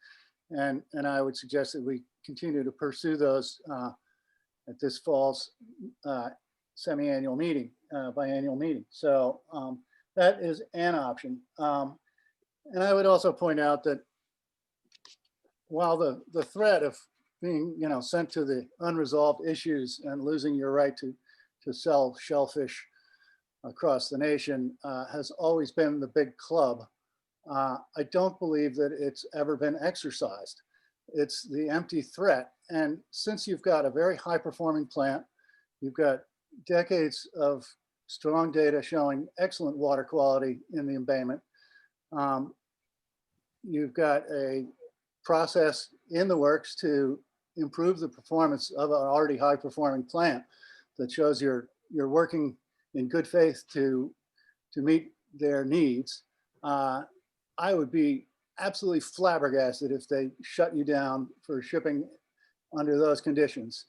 And I would suggest that we continue to pursue those at this fall's semi-annual meeting, biannual meeting. So that is an option. And I would also point out that while the threat of being, sent to the unresolved issues and losing your right to sell shellfish across the nation has always been the big club, I don't believe that it's ever been exercised. It's the empty threat. And since you've got a very high performing plant, you've got decades of strong data showing excellent water quality in the embayment. You've got a process in the works to improve the performance of an already high performing plant that shows you're working in good faith to meet their needs. I would be absolutely flabbergasted if they shut you down for shipping under those conditions.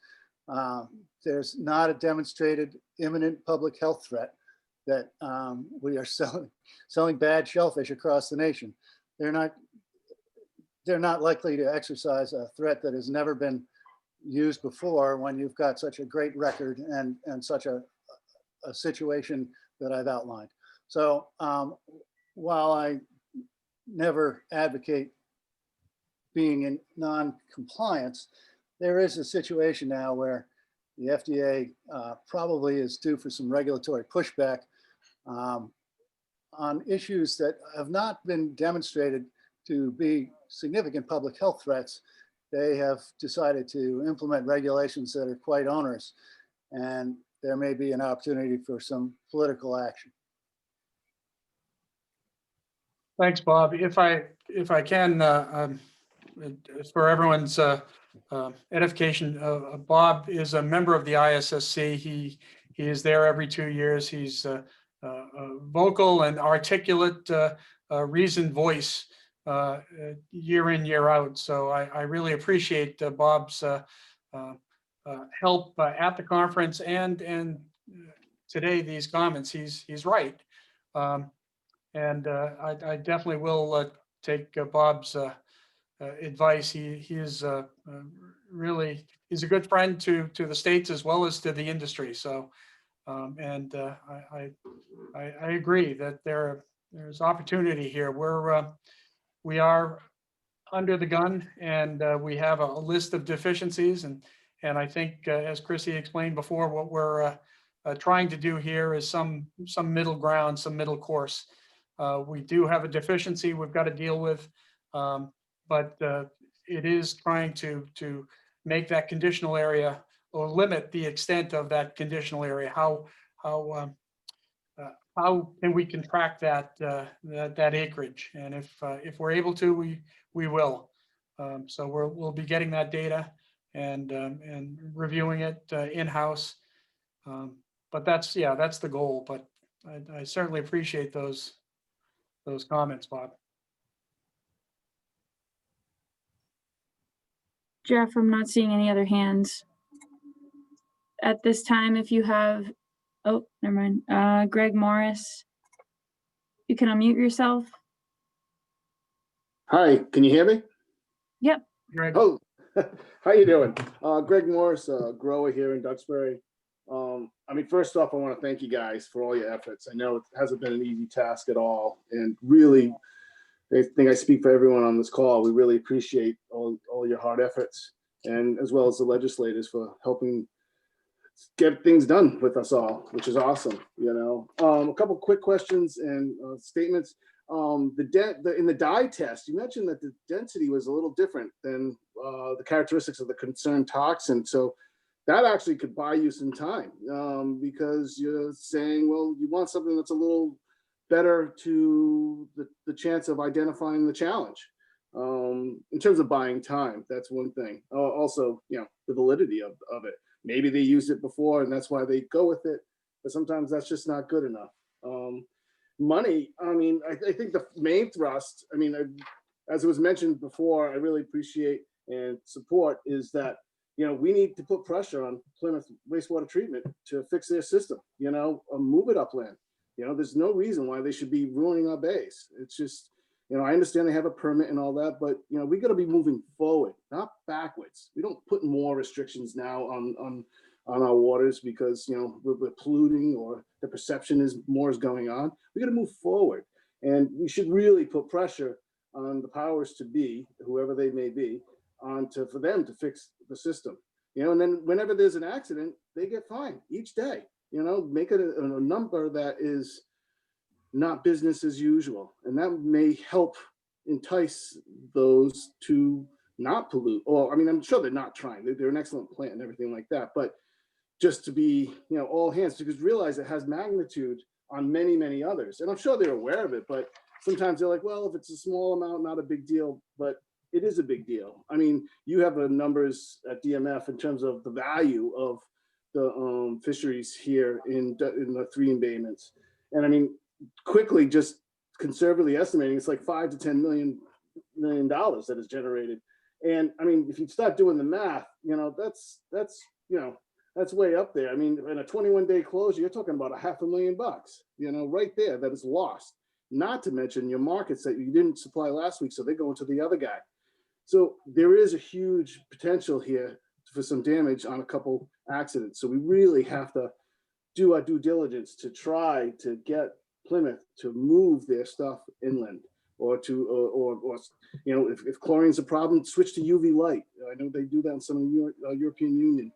There's not a demonstrated imminent public health threat that we are selling bad shellfish across the nation. They're not likely to exercise a threat that has never been used before when you've got such a great record and such a situation that I've outlined. So while I never advocate being in non-compliance, there is a situation now where the FDA probably is due for some regulatory pushback on issues that have not been demonstrated to be significant public health threats. They have decided to implement regulations that are quite onerous, and there may be an opportunity for some political action. Thanks, Bob. If I can, for everyone's edification, Bob is a member of the ISSC. He is there every 2 years. He's a vocal and articulate, reasoned voice year in, year out. So I really appreciate Bob's help at the conference and today these comments. He's right. And I definitely will take Bob's advice. He is really, he's a good friend to the states as well as to the industry. So, and I agree that there's opportunity here. We are under the gun, and we have a list of deficiencies. And I think, as Chrissy explained before, what we're trying to do here is some middle ground, some middle course. We do have a deficiency we've got to deal with, but it is trying to make that conditional area or limit the extent of that conditional area. How can we contract that acreage? And if we're able to, we will. So we'll be getting that data and reviewing it in-house. But that's the goal. But I certainly appreciate those comments, Bob. Jeff, I'm not seeing any other hands. At this time, if you have, oh, never mind. Greg Morris, you can unmute yourself. Hi, can you hear me? Yep. Greg. Oh, how you doing? Greg Morris, grower here in Duxbury. I mean, first off, I want to thank you guys for all your efforts. I know it hasn't been an easy task at all, and really, I think I speak for everyone on this call. We really appreciate all your hard efforts, and as well as the legislators for helping get things done with us all, which is awesome. You know, a couple quick questions and statements. In the dye test, you mentioned that the density was a little different than the characteristics of the concerned toxin. So that actually could buy you some time because you're saying, well, you want something that's a little better to the chance of identifying the challenge. In terms of buying time, that's one thing. Also, you know, the validity of it. Maybe they used it before and that's why they go with it, but sometimes that's just not good enough. Money, I mean, I think the main thrust, I mean, as it was mentioned before, I really appreciate and support is that, you know, we need to put pressure on Plymouth wastewater treatment to fix their system, you know, move it upland. You know, there's no reason why they should be ruining our base. It's just, you know, I understand they have a permit and all that, but, you know, we got to be moving forward, not backwards. We don't put more restrictions now on our waters because, you know, we're polluting or the perception is more is going on. We got to move forward, and we should really put pressure on the powers to be, whoever they may be, for them to fix the system. You know, and then whenever there's an accident, they get fined each day. You know, make it a number that is not business as usual, and that may help entice those to not pollute. Or, I mean, I'm sure they're not trying. They're an excellent plant and everything like that, but just to be, you know, all hands, because realize it has magnitude on many, many others. And I'm sure they're aware of it, but sometimes they're like, well, if it's a small amount, not a big deal, but it is a big deal. I mean, you have the numbers at DMF in terms of the value of the fisheries here in the 3 embayments. And I mean, quickly, just conservatively estimating, it's like $5 to $10 million that is generated. And I mean, if you start doing the math, you know, that's, you know, that's way up there. I mean, in a 21-day closure, you're talking about $500,000, you know, right there that is lost. Not to mention your markets that you didn't supply last week, so they're going to the other guy. So there is a huge potential here for some damage on a couple accidents. So we really have to do our due diligence to try to get Plymouth to move their stuff inland, or to, or you know, if chlorine's a problem, switch to UV light. I know they do that in some of the European Union.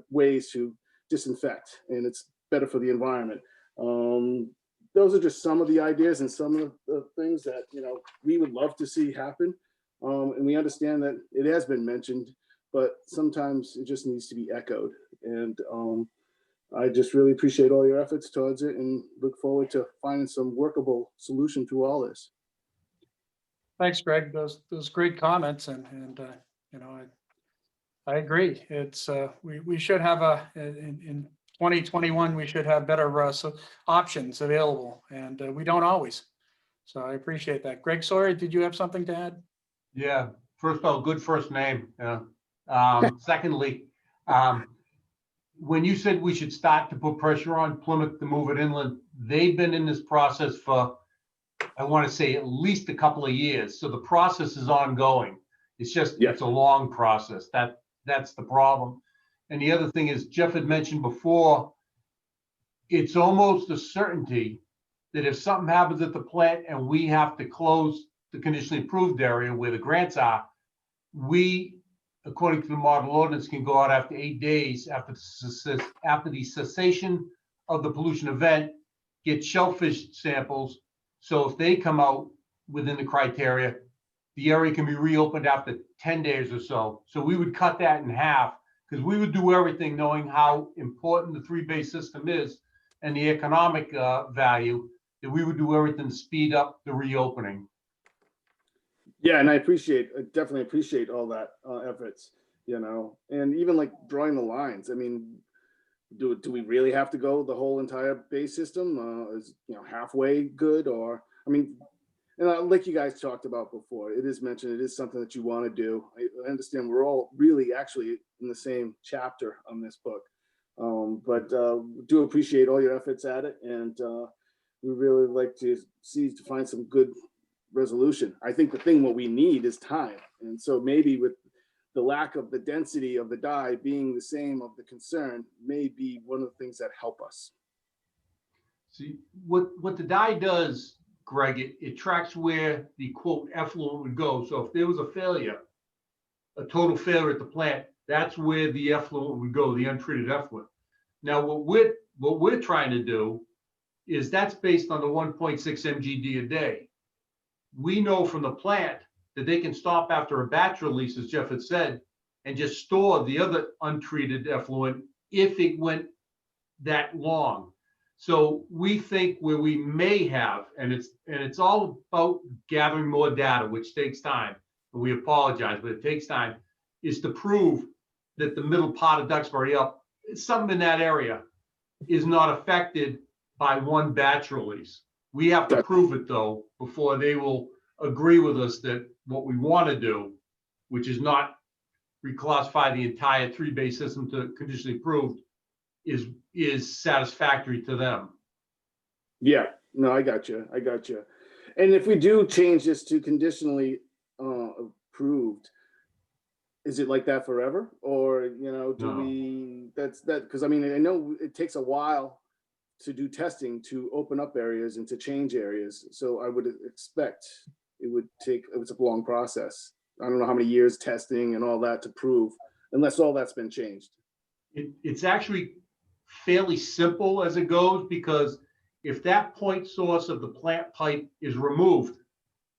Ways to disinfect, and it's better for the environment. Those are just some of the ideas and some of the things that, you know, we would love to see happen. And we understand that it has been mentioned, but sometimes it just needs to be echoed. And I just really appreciate all your efforts towards it and look forward to finding some workable solution to all this. Thanks, Greg. Those great comments, and you know, I agree. It's we should have in 2021 we should have better options available, and we don't always. So I appreciate that. Greg Sawyer, did you have something to add? Yeah. First of all, good first name. Yeah. Secondly, when you said we should start to put pressure on Plymouth to move it inland, they've been in this process for, I want to say, at least a couple of years. So the process is ongoing. It's just, it's a long process. That's the problem. And the other thing is, Jeff had mentioned before, it's almost a certainty that if something happens at the plant and we have to close the conditionally approved area where the grants are, we, according to the model ordinance, can go out after 8 days after the cessation of the pollution event, get shellfish samples. So if they come out within the criteria, the area can be reopened after 10 days or so. So we would cut that in half because we would do everything knowing how important the 3-bay system is and the economic value, that we would do everything to speed up the reopening. Yeah, and I definitely appreciate all that efforts, you know, and even like drawing the lines. I mean, do we really have to go the whole entire bay system? Is, you know, halfway good? Or, I mean, and like you guys talked about before, it is mentioned, it is something that you want to do. I understand we're all really actually in the same chapter on this book, but do appreciate all your efforts at it, and we really like to find some good resolution. I think the thing what we need is time, and so maybe with the lack of the density of the dye being the same of the concern may be one of the things that help us. See, what the dye does, Greg, it tracks where the quote effluent would go. So if there was a failure, a total failure at the plant, that's where the effluent would go, the untreated effluent. Now, what we're trying to do is that's based on the 1.6 mgd a day. We know from the plant that they can stop after a batch release, as Jeff had said, and just store the other untreated effluent if it went that long. So we think where we may have, and it's all about gathering more data, which takes time, and we apologize, but it takes time, is to prove that the middle part of Duxbury up, something in that area, is not affected by one batch release. We have to prove it though before they will agree with us that what we want to do, which is not reclassify the entire 3-bay system to conditionally approved, is satisfactory to them. Yeah, no, I got you. And if we do change this to conditionally approved, is it like that forever? Or, you know, because I mean, I know it takes a while to do testing, to open up areas and to change areas. So I would expect it's a long process. I don't know how many years testing and all that to prove, unless all that's been changed. It's actually fairly simple as it goes, because if that point source of the plant pipe is removed,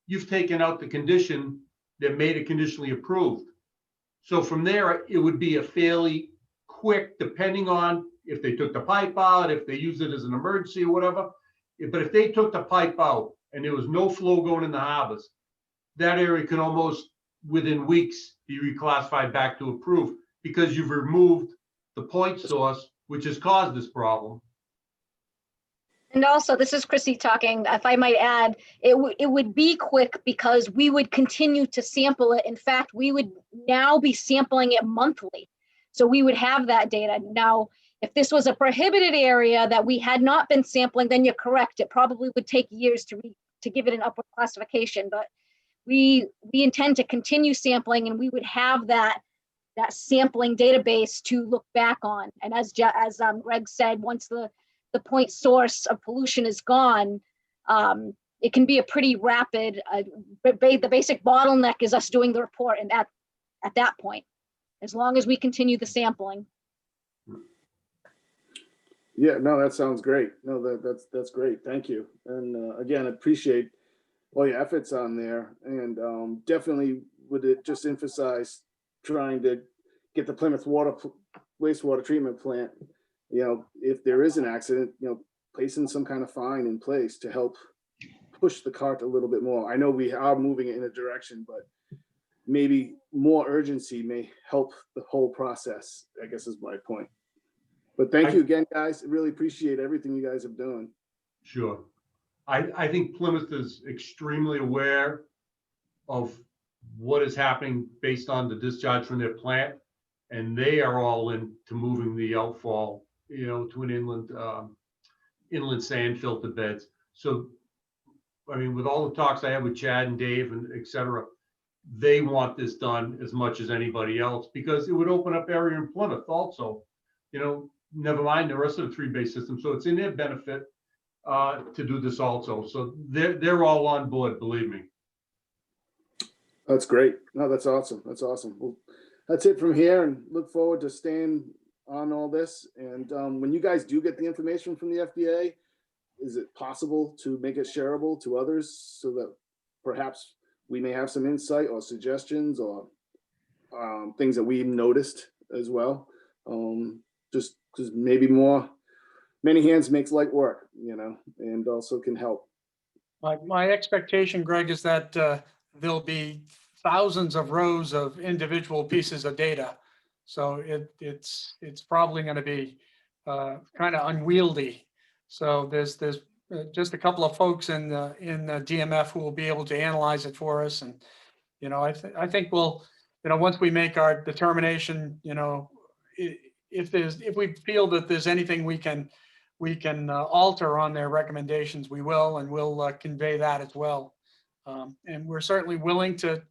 you've taken out the condition that made it conditionally approved. So from there, it would be a fairly quick, depending on if they took the pipe out, if they use it as an emergency or whatever. But if they took the pipe out and there was no flow going in the harbors, that area can almost within weeks be reclassified back to approved, because you've removed the point source, which has caused this problem. And also, this is Chrissy talking. If I might add, it would be quick because we would continue to sample it. In fact, we would now be sampling it monthly. So we would have that data. Now, if this was a prohibited area that we had not been sampling, then you're correct. It probably would take years to give it an upward classification. But we intend to continue sampling, and we would have that sampling database to look back on. And as Greg said, once the point source of pollution is gone, it can be a pretty rapid, the basic bottleneck is us doing the report, and at that point, as long as we continue the sampling. Yeah, no, that sounds great. No, that's great. Thank you. And again, appreciate all your efforts on there, and definitely would it just emphasize trying to get the Plymouth wastewater treatment plant, you know, if there is an accident, you know, placing some kind of fine in place to help push the cart a little bit more. I know we are moving it in a direction, but maybe more urgency may help the whole process, I guess is my point. But thank you again, guys. I really appreciate everything you guys are doing. Sure. I think Plymouth is extremely aware of what is happening based on the discharge from their plant, and they are all into moving the outfall, you know, to an inland sand filter beds. So, I mean, with all the talks I had with Chad and Dave and et cetera, they want this done as much as anybody else, because it would open up area in Plymouth also, you know, never mind the rest of the 3-bay system. So it's in their benefit to do this also. So they're all on board, believe me. That's great. No, that's awesome. That's awesome. Well, that's it from here, and look forward to staying on all this. And when you guys do get the information from the FDA, is it possible to make it shareable to others so that perhaps we may have some insight or suggestions or things that we noticed as well? Just because maybe many hands makes light work, and also can help. My expectation, Greg, is that there'll be thousands of rows of individual pieces of data. So it's probably going to be kind of unwieldy. So there's just a couple of folks in the DMF who will be able to analyze it for us. And, I think we'll, once we make our determination, if we feel that there's anything we can alter on their recommendations, we will, and we'll convey that as well. And we're certainly willing to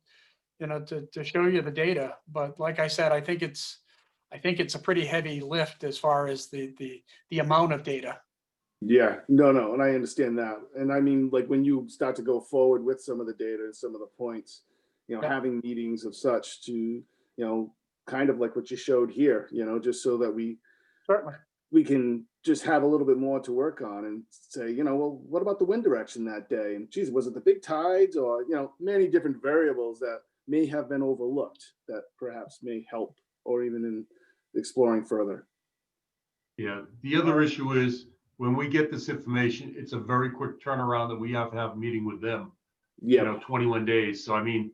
show you the data. But like I said, I think it's a pretty heavy lift as far as the amount of data. Yeah, no, and I understand that. And I mean, like when you start to go forward with some of the data and some of the points, having meetings of such to, kind of like what you showed here, just so that we can just have a little bit more to work on and say, well, what about the wind direction that day? And geez, was it the big tides or, many different variables that may have been overlooked that perhaps may help or even in exploring further. Yeah, the other issue is when we get this information, it's a very quick turnaround that we have to have a meeting with them. Yeah. 21 days. So, I mean,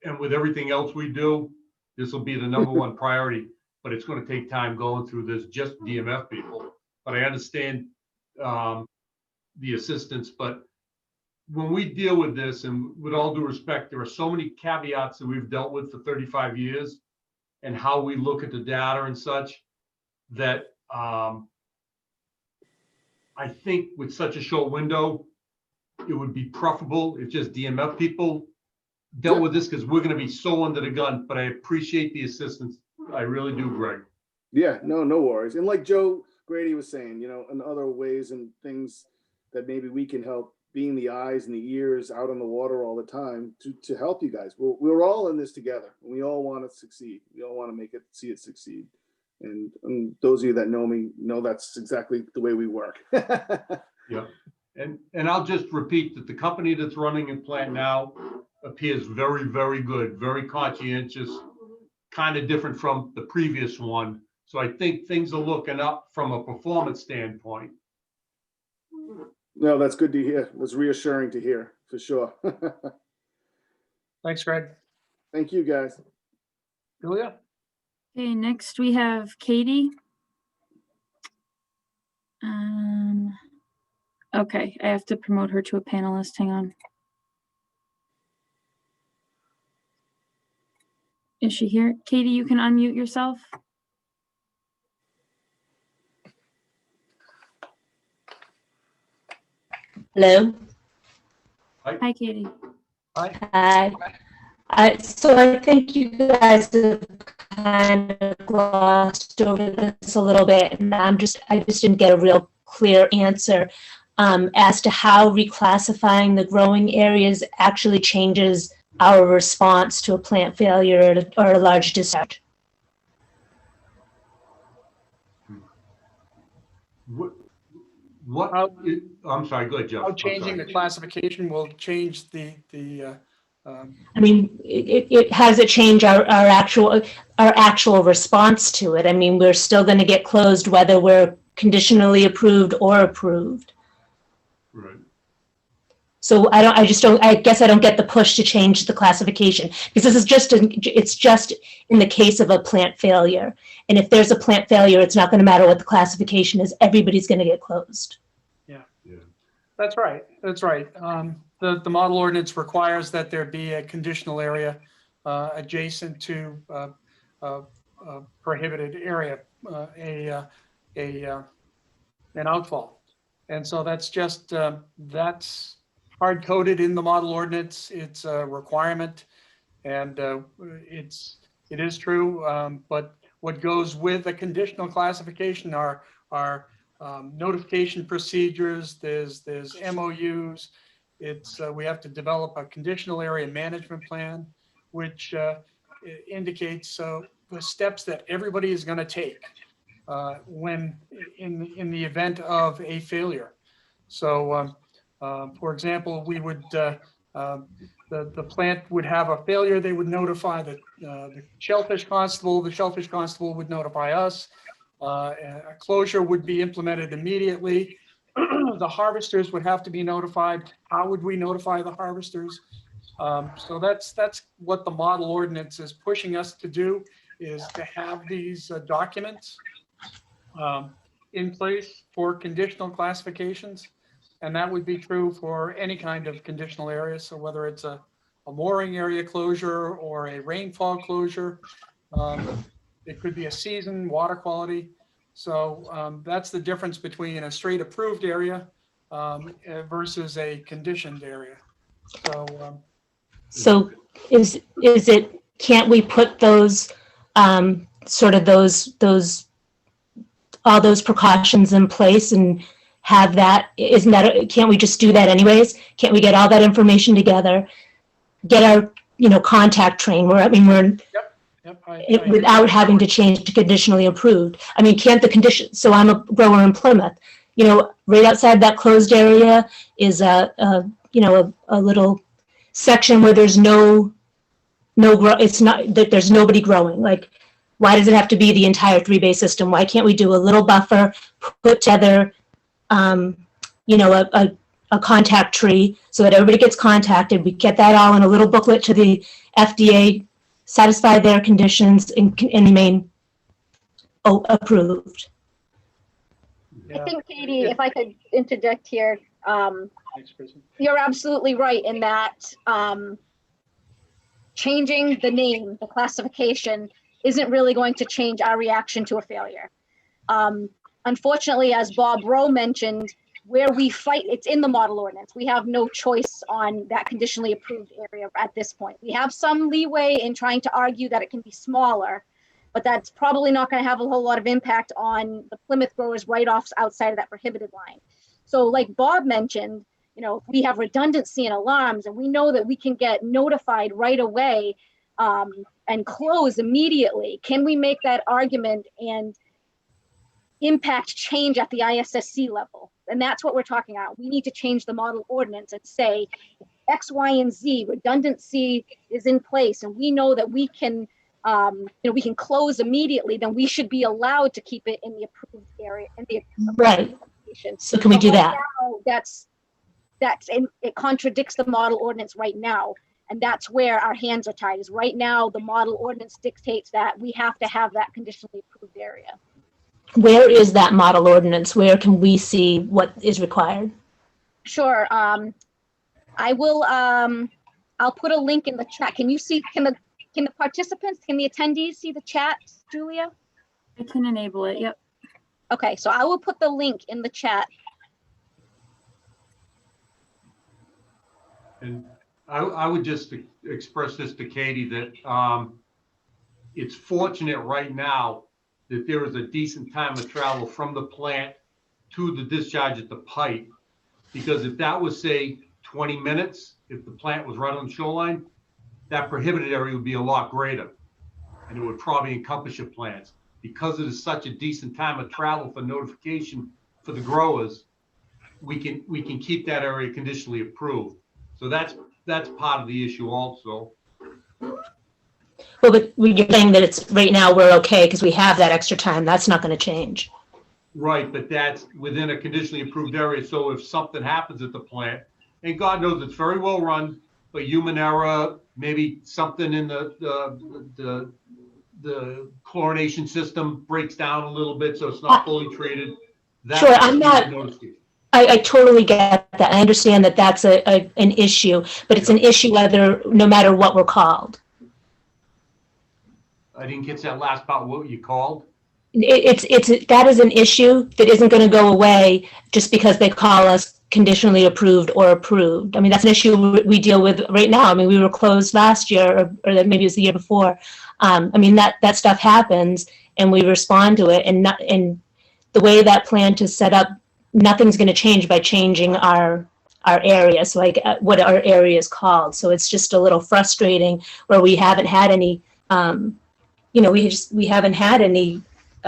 and with everything else we do, this will be the number one priority, but it's going to take time going through this, just DMF people. But I understand the assistance, but when we deal with this, and with all due respect, there are so many caveats that we've dealt with for 35 years and how we look at the data and such that I think with such a short window, it would be preferable if just DMF people dealt with this, because we're going to be so under the gun. But I appreciate the assistance. I really do, Greg. Yeah, no worries. And like Joe Grady was saying, in other ways and things that maybe we can help, being the eyes and the ears out on the water all the time to help you guys. We're all in this together. And we all want to succeed. We all want to see it succeed. And those of you that know me know that's exactly the way we work. Yeah. And I'll just repeat that the company that's running the plant now appears very, very good, very conscientious, kind of different from the previous one. So I think things are looking up from a performance standpoint. No, that's good to hear. That's reassuring to hear, for sure. Thanks, Greg. Thank you, guys. Julia? Okay, next we have Katie. Okay, I have to promote her to a panelist. Hang on. Is she here? Katie, you can unmute yourself. Hello. Hi, Katie. Hi. Hi. So I think you guys have kind of glossed over this a little bit, and I just didn't get a real clear answer as to how reclassifying the growing areas actually changes our response to a plant failure or a large discharge. I'm sorry, go ahead, Jeff. How changing the classification will change the I mean, how does it change our actual response to it? I mean, we're still going to get closed whether we're conditionally approved or approved. Right. So I guess I don't get the push to change the classification, because this is it's just in the case of a plant failure. And if there's a plant failure, it's not going to matter what the classification is. Everybody's going to get closed. Yeah. That's right. The model ordinance requires that there be a conditional area adjacent to a prohibited area, an outfall. And so that's just, that's hard coded in the model ordinance. It's a requirement, and it is true. But what goes with a conditional classification are notification procedures. There's MOUs. We have to develop a conditional area management plan, which indicates the steps that everybody is going to take when in the event of a failure. So, for example, we would, the plant would have a failure, they would notify the shellfish constable, the shellfish constable would notify us. A closure would be implemented immediately. The harvesters would have to be notified. How would we notify the harvesters? So that's what the model ordinance is pushing us to do, is to have these documents in place for conditional classifications. And that would be true for any kind of conditional area. So whether it's a mooring area closure or a rainfall closure, it could be a season, water quality. So that's the difference between a straight approved area versus a conditioned area. So is it, can't we put those, sort of all those precautions in place and have that, isn't that, can't we just do that anyways? Can't we get all that information together, get our, contact train where, without having to change to conditionally approved? I mean, can't the condition, so I'm a grower in Plymouth, right outside that closed area is a little section where there's it's not that there's nobody growing. Like, why does it have to be the entire 3-bay system? Why can't we do a little buffer, put together, a contact tree so that everybody gets contacted? We get that all in a little booklet to the FDA, satisfy their conditions, and remain approved. I think, Katie, if I could interject here, you're absolutely right in that changing the name, the classification, isn't really going to change our reaction to a failure. Unfortunately, as Bob Rowe mentioned, where we fight, it's in the model ordinance. We have no choice on that conditionally approved area at this point. We have some leeway in trying to argue that it can be smaller, but that's probably not going to have a whole lot of impact on the Plymouth growers write-offs outside of that prohibited line. So like Bob mentioned, we have redundancy and alarms, and we know that we can get notified right away and close immediately. Can we make that argument and impact change at the ISSC level? And that's what we're talking about. We need to change the model ordinance and say X, Y, and Z redundancy is in place, and we know that we can, we can close immediately. Then we should be allowed to keep it in the approved area. Right. So can we do that? It contradicts the model ordinance right now, and that's where our hands are tied. Is right now the model ordinance dictates that we have to have that conditionally approved area. Where is that model ordinance? Where can we see what is required? Sure. I will. I'll put a link in the chat. Can you see? Can the participants? Can the attendees see the chat, Julia? I can enable it. Yep. Okay, so I will put the link in the chat. And I would just express this to Katie that it's fortunate right now that there is a decent time of travel from the plant to the discharge at the pipe. Because if that was, say, 20 minutes, if the plant was right on the shoreline, that prohibited area would be a lot greater. And it would probably encompass your plants. Because it is such a decent time of travel for notification for the growers, we can keep that area conditionally approved. So that's part of the issue also. Well, but you're saying that it's right now we're okay because we have that extra time. That's not going to change. Right, but that's within a conditionally approved area. So if something happens at the plant, and God knows it's very well run, but human error, maybe something in the chlorination system breaks down a little bit, so it's not fully treated. Sure, I'm not. I totally get that. I understand that that's an issue, but it's an issue no matter what we're called. I didn't get that last part. What you called? That is an issue that isn't going to go away just because they call us conditionally approved or approved. I mean, that's an issue we deal with right now. I mean, we were closed last year, or maybe it was the year before. I mean, that stuff happens, and we respond to it. And the way that plant is set up, nothing's going to change by changing our area. So like what our area is called. So it's just a little frustrating where we haven't had any.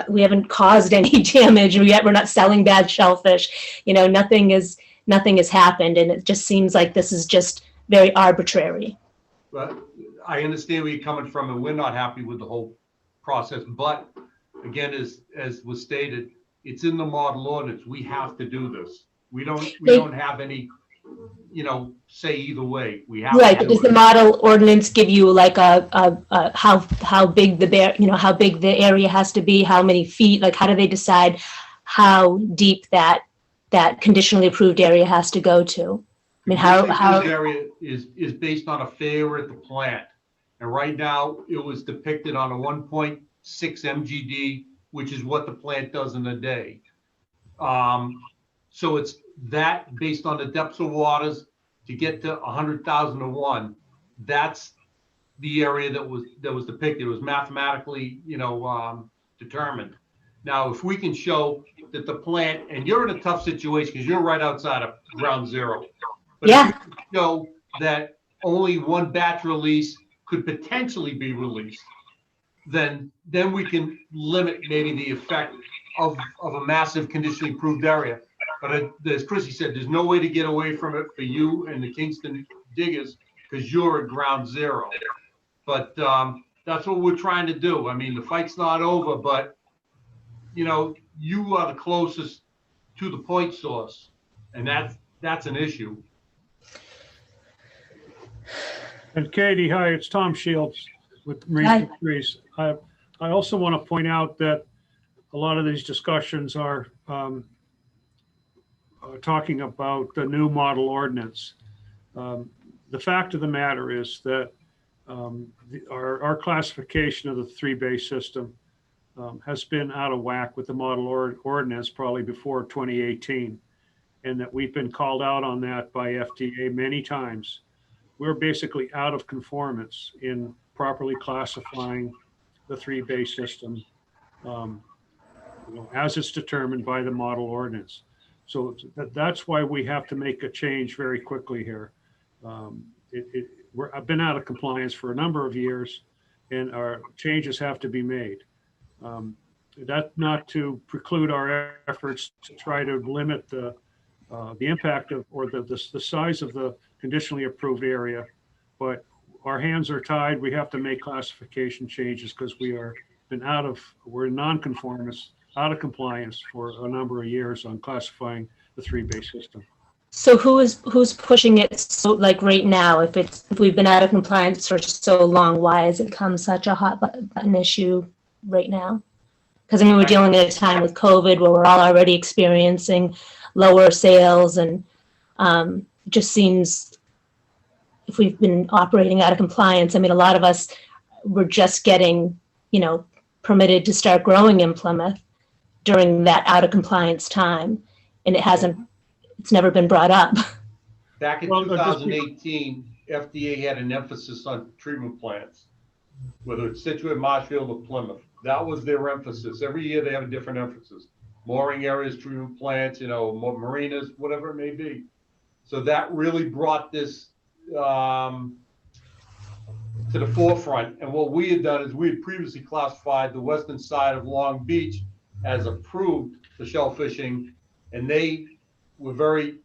We haven't caused any damage, yet we're not selling bad shellfish. Nothing is nothing has happened, and it just seems like this is just very arbitrary. But I understand where you're coming from, and we're not happy with the whole process. But again, as was stated, it's in the model ordinance. We have to do this. We don't have any, say either way. We have Right, to but do does the it. model ordinance give you like how big how big the area has to be, how many feet, like how do they decide how deep that conditionally approved area has to go to? I mean, Conditionally how approved area is based on a failure at the plant. And right now, it was depicted on a 1.6 MGD, which is what the plant does in a day. So it's that based on the depths of waters to get to 100,000 to 1. That's the area that was depicted. It was mathematically, determined. Now, if we can show that the plant, and you're in a tough situation because you're right outside of ground zero. But Yeah. if you can show that only one batch release could potentially be released, then we can limit maybe the effect of a massive conditionally improved area. But as Chrissy said, there's no way to get away from it for you and the Kingston diggers because you're at ground zero. But that's what we're trying to do. I mean, the fight's not over, but you are the closest to the point source, and that's an issue. And Katie, hi, it's Tom Shields with Marine Fisheries. I also want to point out that a lot of these discussions are talking about the new model ordinance. The fact of the matter is that our classification of the three-bay system has been out of whack with the model ordinance probably before 2018, and that we've been called out on that by FDA many times. We're basically out of conformance in properly classifying the three-bay system as it's determined by the model ordinance. So that's why we have to make a change very quickly here. I've been out of compliance for a number of years, and our changes have to be made. That not to preclude our efforts to try to limit the impact of or the size of the conditionally approved area, but our hands are tied. We have to make classification changes because we're non-conformist, out of compliance for a number of years on classifying the three-bay system. So who's pushing it so like right now? If we've been out of compliance for so long, why has it become such a hot button issue right now? Because I mean, we're dealing at a time with COVID where we're all already experiencing lower sales, and it just seems if we've been operating out of compliance, I mean, a lot of us were just getting, permitted to start growing in Plymouth during that out of compliance time, and it's never been brought up. Back in 2018, FDA had an emphasis on treatment plants, whether it's Situate, Marshfield, or Plymouth. That was their emphasis. Every year they have a different emphasis. Mooring areas, treatment plants, more marinas, whatever it may be. So that really brought this to the forefront. And what we had done is we had previously classified the western side of Long Beach as approved for shell fishing, and they were very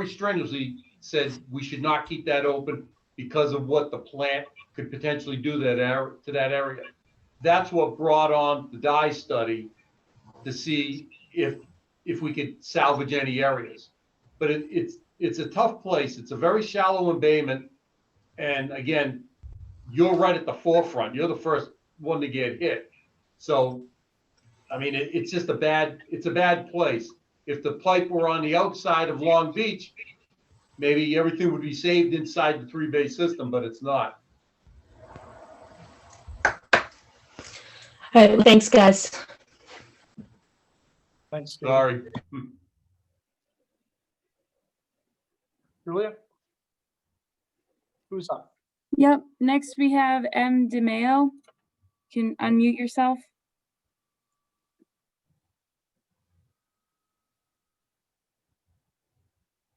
strenuously said we should not keep that open because of what the plant could potentially do to that area. That's what brought on the dye study to see if we could salvage any areas. But it's a tough place. It's a very shallow embayment. And again, you're right at the forefront. You're the first one to get hit. So, I mean, it's a bad place. If the pipe were on the outside of Long Beach, maybe everything would be saved inside the three-bay system, but it's not. All right, well, thanks, guys. Thanks, Steve. Sorry. Julia? Who's up? Yep. Next we have M. DeMeo. You can unmute yourself.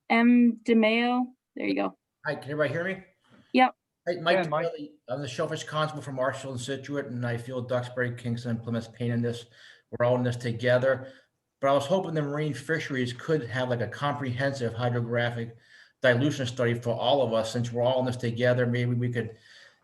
M. DeMeo. There you go. Hi, can everybody hear me? Yep. Hi, Mike. Yeah, Mike. I'm the shellfish constable from Marshall and Situate, and I feel Duxbury, Kingston, and Plymouth pain in this. We're all in this together. but I was hoping the marine fisheries could have like a comprehensive hydrographic dilution study for all of us, since we're all in this together. Maybe we could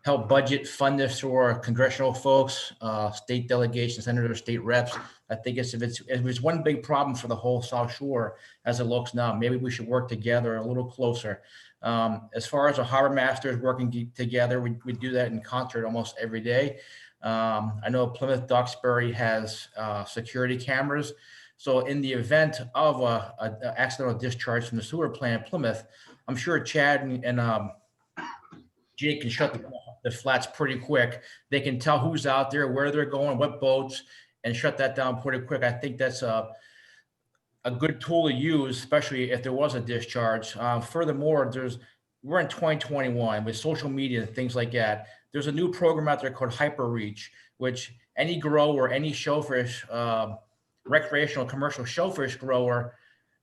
help budget fund this through our congressional folks, state delegations, senators, state reps. I think if it's one big problem for the whole South Shore as it looks now, maybe we should work together a little closer. As far as the harbor masters working together, we do that in concert almost every day. I know Plymouth-Duxbury has security cameras. So in the event of a accidental discharge from the sewer plant at Plymouth, I'm sure Chad and Jake can shut the flats pretty quick. They can tell who's out there, where they're going, what boats, and shut that down pretty quick. I think that's a good tool to use, especially if there was a discharge. Furthermore, we're in 2021 with social media and things like that. There's a new program out there called HyperReach, which any grower, any shellfish, recreational commercial shellfish grower,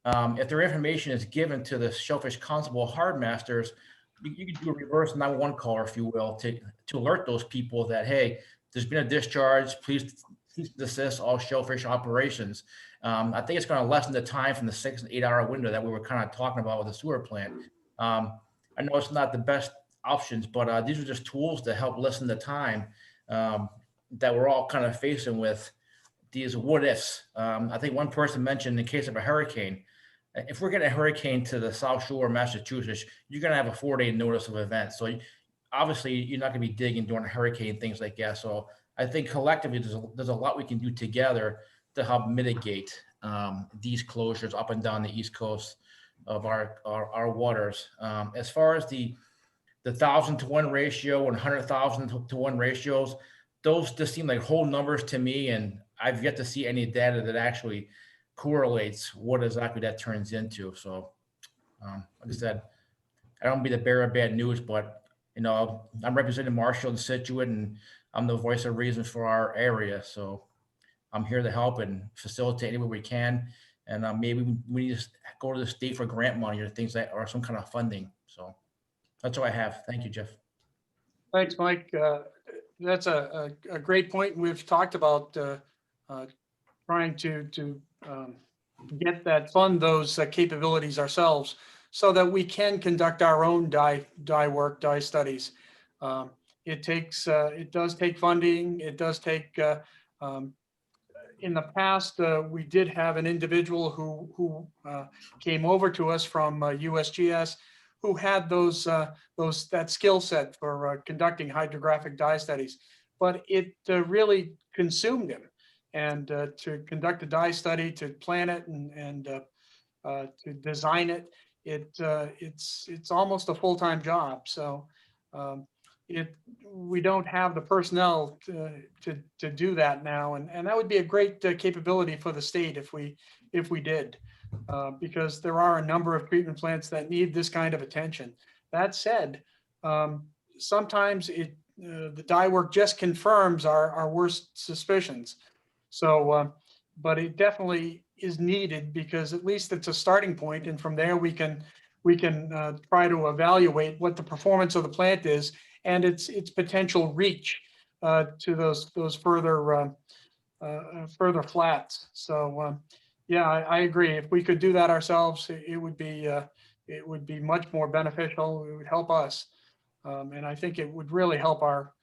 if their information is given to the shellfish constable harbor masters, you can do a reverse 911 call, if you will, to alert those people that, hey, there's been a discharge, please desist all shellfish operations. I think it's going to lessen the time from the 6 and 8 hour window that we were kind of talking about with the sewer plant. I know it's not the best options, but these are just tools to help lessen the time that we're all kind of facing with these what ifs. I think one person mentioned in the case of a hurricane, if we're getting a hurricane to the South Shore of Massachusetts, you're going to have a 4-day notice of events. So obviously you're not going to be digging during a hurricane, things like that. So I think collectively there's a lot we can do together to help mitigate these closures up and down the East Coast of our waters. As far as the 1,000 to 1 ratio and 100,000 to 1 ratios, those just seem like whole numbers to me, and I've yet to see any data that actually correlates what exactly that turns into. So, like I said, I don't be the bearer of bad news, but I'm representing Marshall and Situate, and I'm the voice of reason for our area. So I'm here to help and facilitate any way we can. And maybe we need to go to the state for grant money or things that, or some kind of funding. So that's all I have. Thank you, Jeff. Thanks, Mike. That's a great point. We've talked about trying to get fund those capabilities ourselves so that we can conduct our own dye studies. It does take funding. It does take, in the past, we did have an individual who came over to us from USGS who had that skill set for conducting hydrographic dye studies, but it really consumed him. And to conduct a dye study, to plan it and to design it, it's almost a full-time job. So we don't have the personnel to do that now, and that would be a great capability for the state if we did, because there are a number of treatment plants that need this kind of attention. That said, sometimes the dye work just confirms our worst suspicions. So, but it definitely is needed, because at least it's a starting point, and from there we can try to evaluate what the performance of the plant is and its potential reach to those further flats. So, yeah, I agree. If we could do that ourselves, it would be much more beneficial. It would help us, and I think it would really help our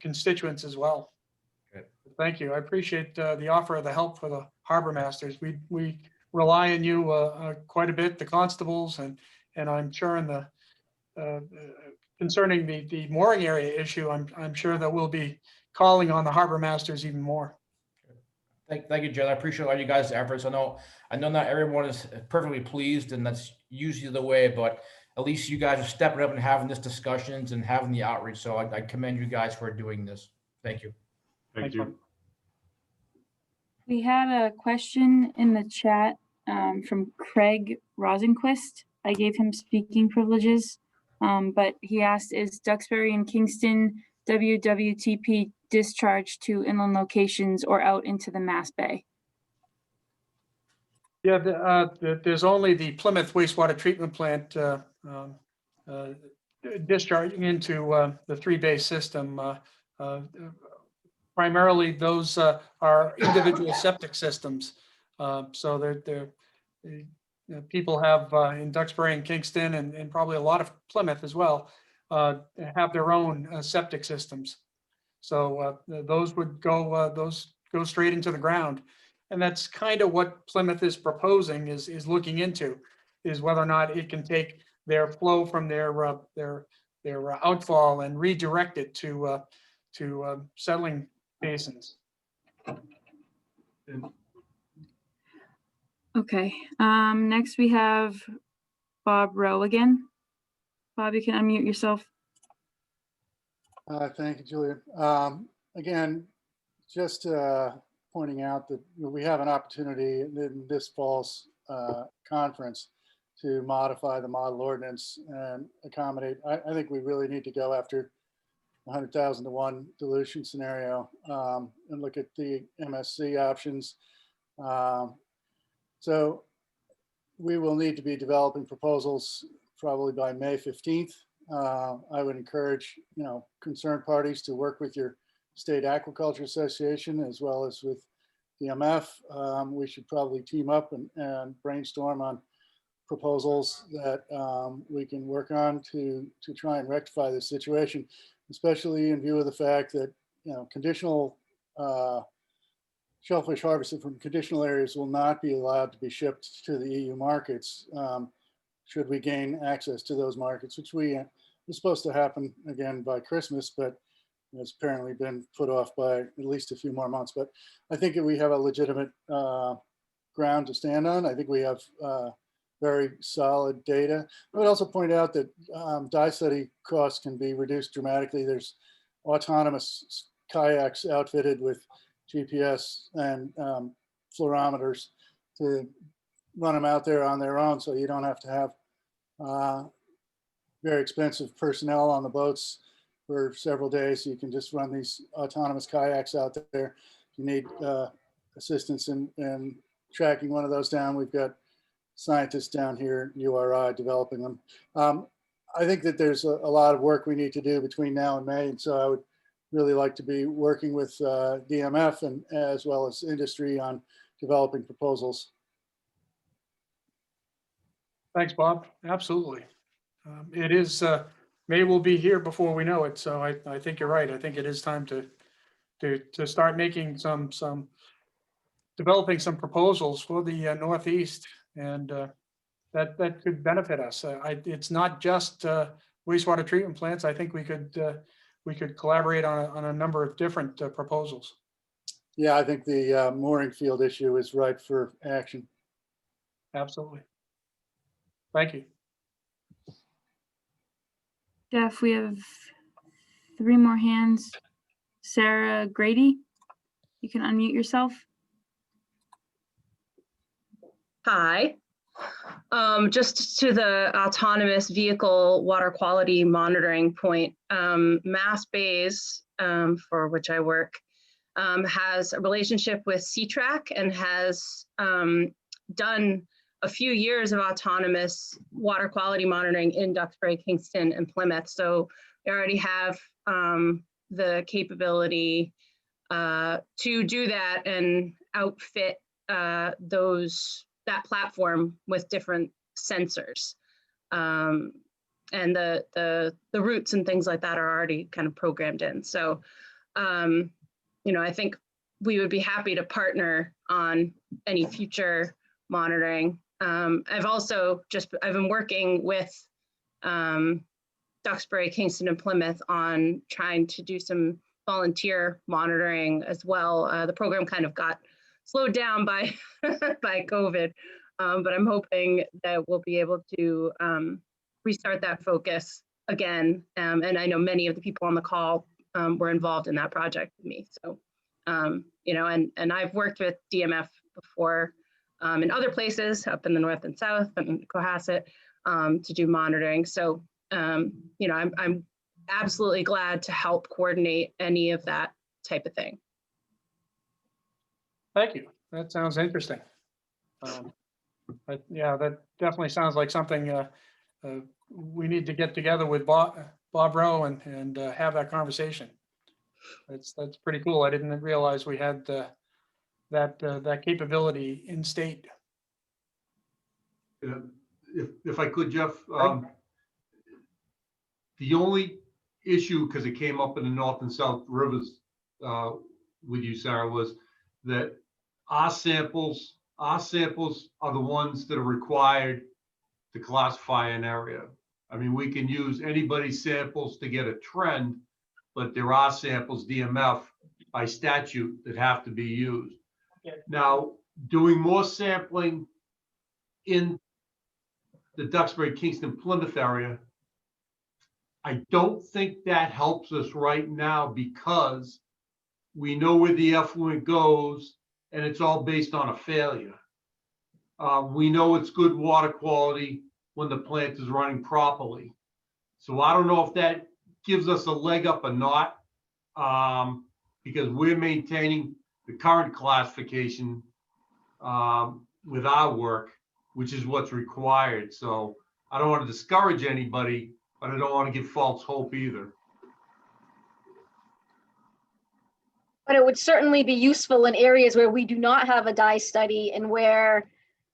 constituents as well. Thank you. I appreciate the offer of the help for the harbor masters. We rely on you quite a bit, the constables, and I'm sure in the concerning the mooring area issue, I'm sure that we'll be calling on the harbor masters even more. Thank you, Jed. I appreciate all you guys' efforts. I know not everyone is perfectly pleased, and that's usually the way, but at least you guys are stepping up and having this discussions and having the outreach. So I commend you guys for doing this. Thank you. Thank you. We had a question in the chat from Craig Rosenquist. I gave him speaking privileges, but he asked, is Duxbury and Kingston WWTP discharged to inland locations or out into the Mass Bay? Yeah, there's only the Plymouth wastewater treatment plant discharging into the 3-bay system. primarily those are individual septic systems. So people have in Duxbury and Kingston and probably a lot of Plymouth as well, have their own septic systems. So those would those go straight into the ground. And that's kind of what Plymouth is proposing, is looking into, is whether or not it can take their flow from their outfall and redirect it to settling basins. Okay, next we have Bob Rowe again. Bob, you can unmute yourself. Thank you, Julia. Again, just pointing out that we have an opportunity in this fall's conference to modify the model ordinance and accommodate. I think we really need to go after 100,000 to 1 dilution scenario and look at the MSC options. So we will need to be developing proposals probably by May 15th. I would encourage, concerned parties to work with your state aquaculture association as well as with DMF. We should probably team up and brainstorm on proposals that we can work on to try and rectify this situation, especially in view of the fact that, conditional shellfish harvested from conditional areas will not be allowed to be shipped to the EU markets should we gain access to those markets, which was supposed to happen again by Christmas, but it's apparently been put off by at least a few more months. But I think we have a legitimate ground to stand on. I think we have very solid data. I would also point out that dye study costs can be reduced dramatically. There's autonomous kayaks outfitted with GPS and fluorometers to run them out there on their own, so you don't have to have very expensive personnel on the boats for several days. You can just run these autonomous kayaks out there. If you need assistance in tracking one of those down, we've got scientists down here at URI developing them. I think that there's a lot of work we need to do between now and May, and so I would really like to be working with DMF and as well as industry on developing proposals. Thanks, Bob. Absolutely. It is, May will be here before we know it. So I think you're right. I think it is time to start making developing some proposals for the Northeast, and that could benefit us. It's not just wastewater treatment plants. I think we could collaborate on a number of different proposals. Yeah, I think the mooring field issue is ripe for action. Absolutely. Thank you. Jeff, we have 3 more hands. Sarah Grady, you can unmute yourself. Hi. Just to the autonomous vehicle water quality monitoring point, Mass Bays, for which I work, has a relationship with C-Track and has done a few years of autonomous water quality monitoring in Duxbury, Kingston, and Plymouth. So we already have the capability to do that and outfit that platform with different sensors. And the routes and things like that are already kind of programmed in. So, I think we would be happy to partner on any future monitoring. I've been working with Duxbury, Kingston, and Plymouth on trying to do some volunteer monitoring as well. The program kind of got slowed down by by COVID, but I'm hoping that we'll be able to restart that focus again. And I know many of the people on the call were involved in that project with me. So, and I've worked with DMF before in other places up in the north and south and Cohasset to do monitoring. So, I'm absolutely glad to help coordinate any of that type of thing. Thank you. That sounds interesting. But yeah, that definitely sounds like something we need to get together with Bob Rowe and have that conversation. That's pretty cool. I didn't realize we had that capability in state. If I could, Jeff, the only issue, because it came up in the North and South Rivers with you, Sarah, was that our samples are the ones that are required to classify an area. I mean, we can use anybody's samples to get a trend, but there are samples, DMF, by statute that have to be used. Okay. Now, doing more sampling in the Duxbury-Kingston-Plymouth area, I don't think that helps us right now because we know where the effluent goes and it's all based on a failure. We know it's good water quality when the plant is running properly. So I don't know if that gives us a leg up or not, because we're maintaining the current classification with our work, which is what's required. So I don't want to discourage anybody, but I don't want to give false hope either. But it would certainly be useful in areas where we do not have a dye study and where,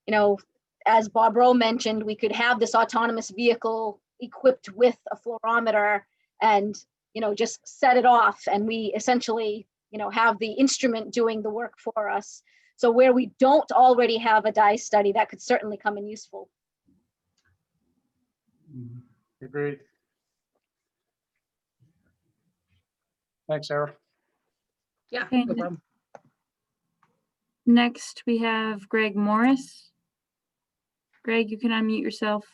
you know, as Bob Rowe mentioned, we could have this autonomous vehicle equipped with a fluorometer and, you know, just set it off, and we essentially, you know, have the instrument doing the work for us. So where we don't already have a dye study, that could certainly come in useful. Agreed. Thanks, Sarah. Yeah, Okay. no problem. Next, we have Greg Morris. Greg, you can unmute yourself.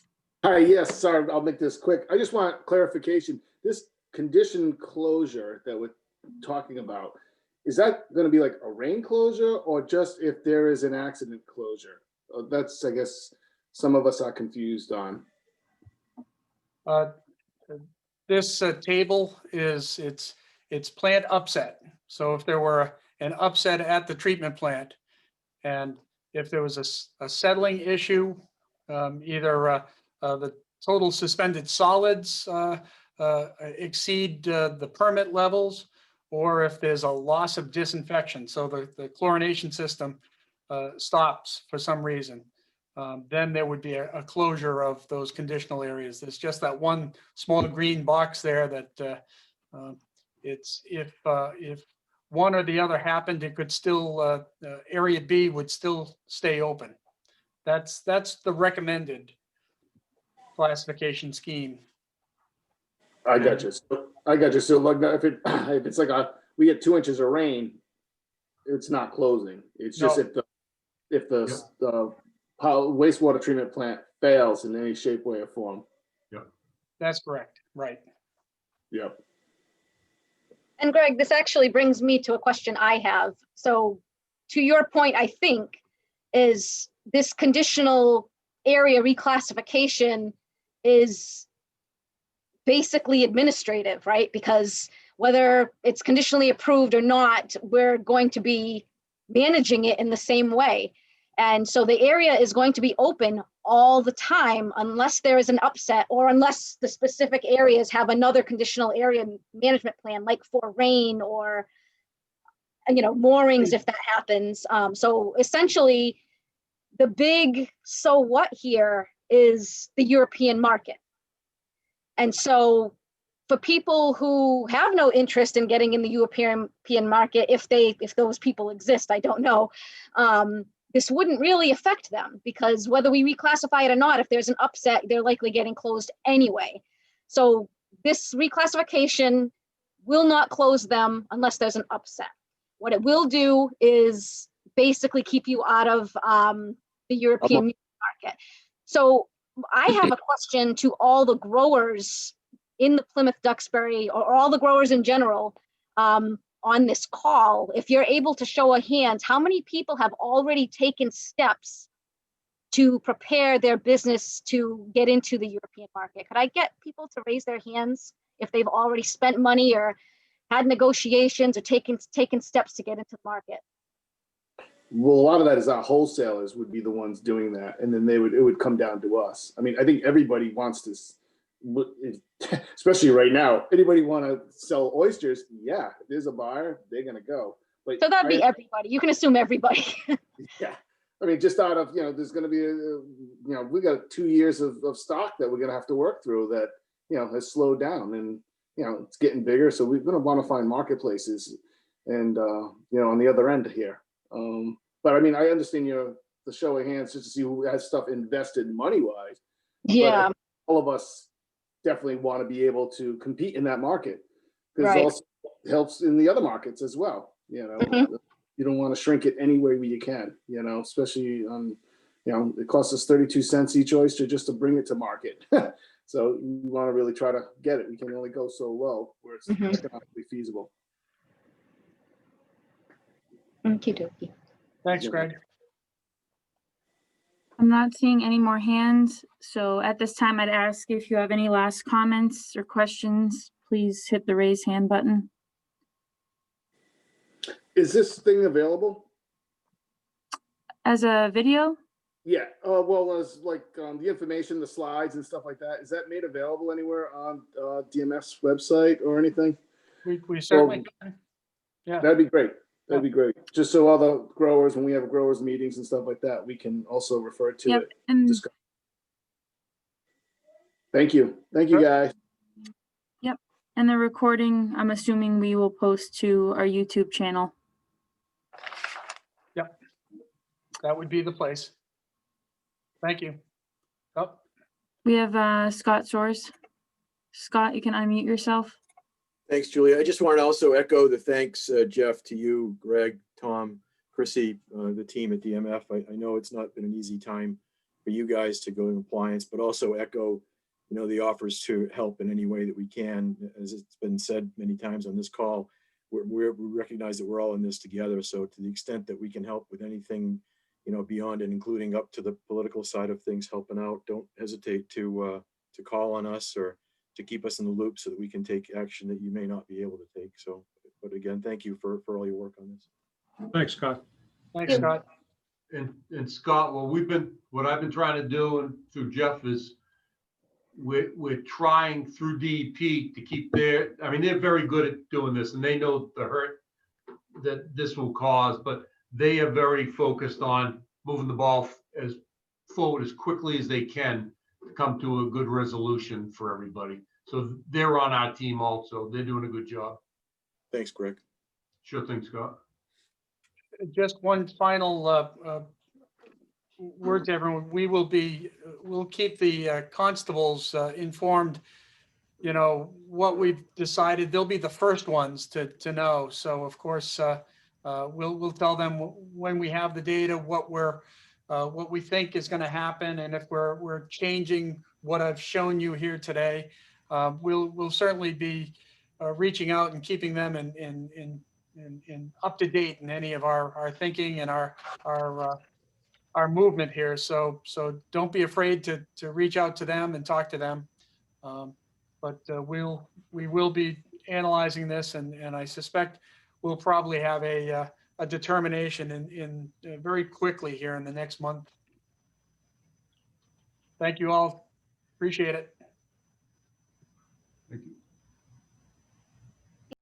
Hi, yes, sorry, I'll make this quick. I just want clarification. This condition closure that we're talking about, is that going to be like a rain closure or just if there is an accident closure? That's, I guess, some of us are confused on. This table is, it's plant upset. So if there were an upset at the treatment plant, and if there was a settling issue, either the total suspended solids exceed the permit levels, or if there's a loss of disinfection, so the chlorination system stops for some reason, then there would be a closure of those conditional areas. There's just that one small green box there that it's if one or the other happened, it could still area B would still stay open. That's the recommended classification scheme. I got you. I got you. So like if it's like we get 2 inches of rain, it's not closing. It's just if the wastewater treatment plant fails in any shape, way, or form. Yep. That's correct. Right. Yep. And Greg, this actually brings me to a question I have. So to your point, I think, is this conditional area reclassification is basically administrative, right? Because whether it's conditionally approved or not, we're going to be managing it in the same way. And so the area is going to be open all the time unless there is an upset or unless the specific areas have another conditional area management plan, like for rain or, you know, moorings if that happens. So essentially, the big so what here is the European market. And so for people who have no interest in getting in the European market, if those people exist, I don't know, this wouldn't really affect them, because whether we reclassify it or not, if there's an upset, they're likely getting closed anyway. So this reclassification will not close them unless there's an upset. What it will do is basically keep you out of the European market. So I have a question to all the growers in the Plymouth-Duxbury, or all the growers in general, on this call. If you're able to show of hands, how many people have already taken steps to prepare their business to get into the European market? Could I get people to raise their hands if they've already spent money or had negotiations or taken steps to get into the market? Well, a lot of that is our wholesalers would be the ones doing that, and then it would come down to us. I mean, I think everybody wants to especially right now, anybody want to sell oysters? Yeah, if there's a buyer, they're going to go. But So that'd be everybody. You can assume everybody. yeah, I mean, just out of, there's going to be, we got 2 years of stock that we're going to have to work through that, has slowed down, and, it's getting bigger. So we're going to want to find marketplaces and, on the other end here. But I mean, I understand the show of hands just to see who has stuff invested money wise. Yeah. But all of us definitely want to be able to compete in that market, because Right. it also helps in the other markets as well. You don't want to shrink it any way you can, especially on, it costs us 32 cents each oyster just to bring it to market. So we want to really try to get it. We can only go so low where it's economically feasible. Okie dokie. Thanks, Greg. I'm not seeing any more hands. So at this time, I'd ask if you have any last comments or questions, please hit the raise hand button. Is this thing available? As a video? Yeah. Well, as like the information, the slides and stuff like that, is that made available anywhere on DMS website or anything? We certainly can. Yeah. That'd be great. That'd be great. Just so all the growers, when we have growers meetings and stuff like that, we can also refer to it. And Thank you. Thank you, guys. yep. And the recording, I'm assuming we will post to our YouTube channel. Yep. That would be the place. Thank you. Oh, We have Scott Soares. Scott, you can unmute yourself. Thanks, Julia. I just want to also echo the thanks, Jeff, to you, Greg, Tom, Chrissy, the team at DMF. I know it's not been an easy time for you guys to go in compliance, but also echo, the offers to help in any way that we can. As it's been said many times on this call, we recognize that we're all in this together. So to the extent that we can help with anything, beyond and including up to the political side of things, helping out, don't hesitate to call on us or to keep us in the loop so that we can take action that you may not be able to take. So, but again, thank you for all your work on this. Thanks, Scott. thanks, Scott. And Scott, what I've been trying to do, and through Jeff, is we're trying through DEP to keep they're very good at doing this, and they know the hurt that this will cause, but they are very focused on moving the ball forward as quickly as they can to come to a good resolution for everybody. So they're on our team also. They're doing a good job. Thanks, Greg. Sure thing, Scott. Just one final word to everyone. We'll keep the constables informed, what we've decided. They'll be the first ones to know. So of course, we'll tell them when we have the data, what we think is going to happen, and if we're changing what I've shown you here today. We'll certainly be reaching out and keeping them in up to date in any of our thinking and our movement here. So don't be afraid to reach out to them and talk to them. But we will be analyzing this, and I suspect we'll probably have a determination in very quickly here in the next month. Thank you all. Appreciate it.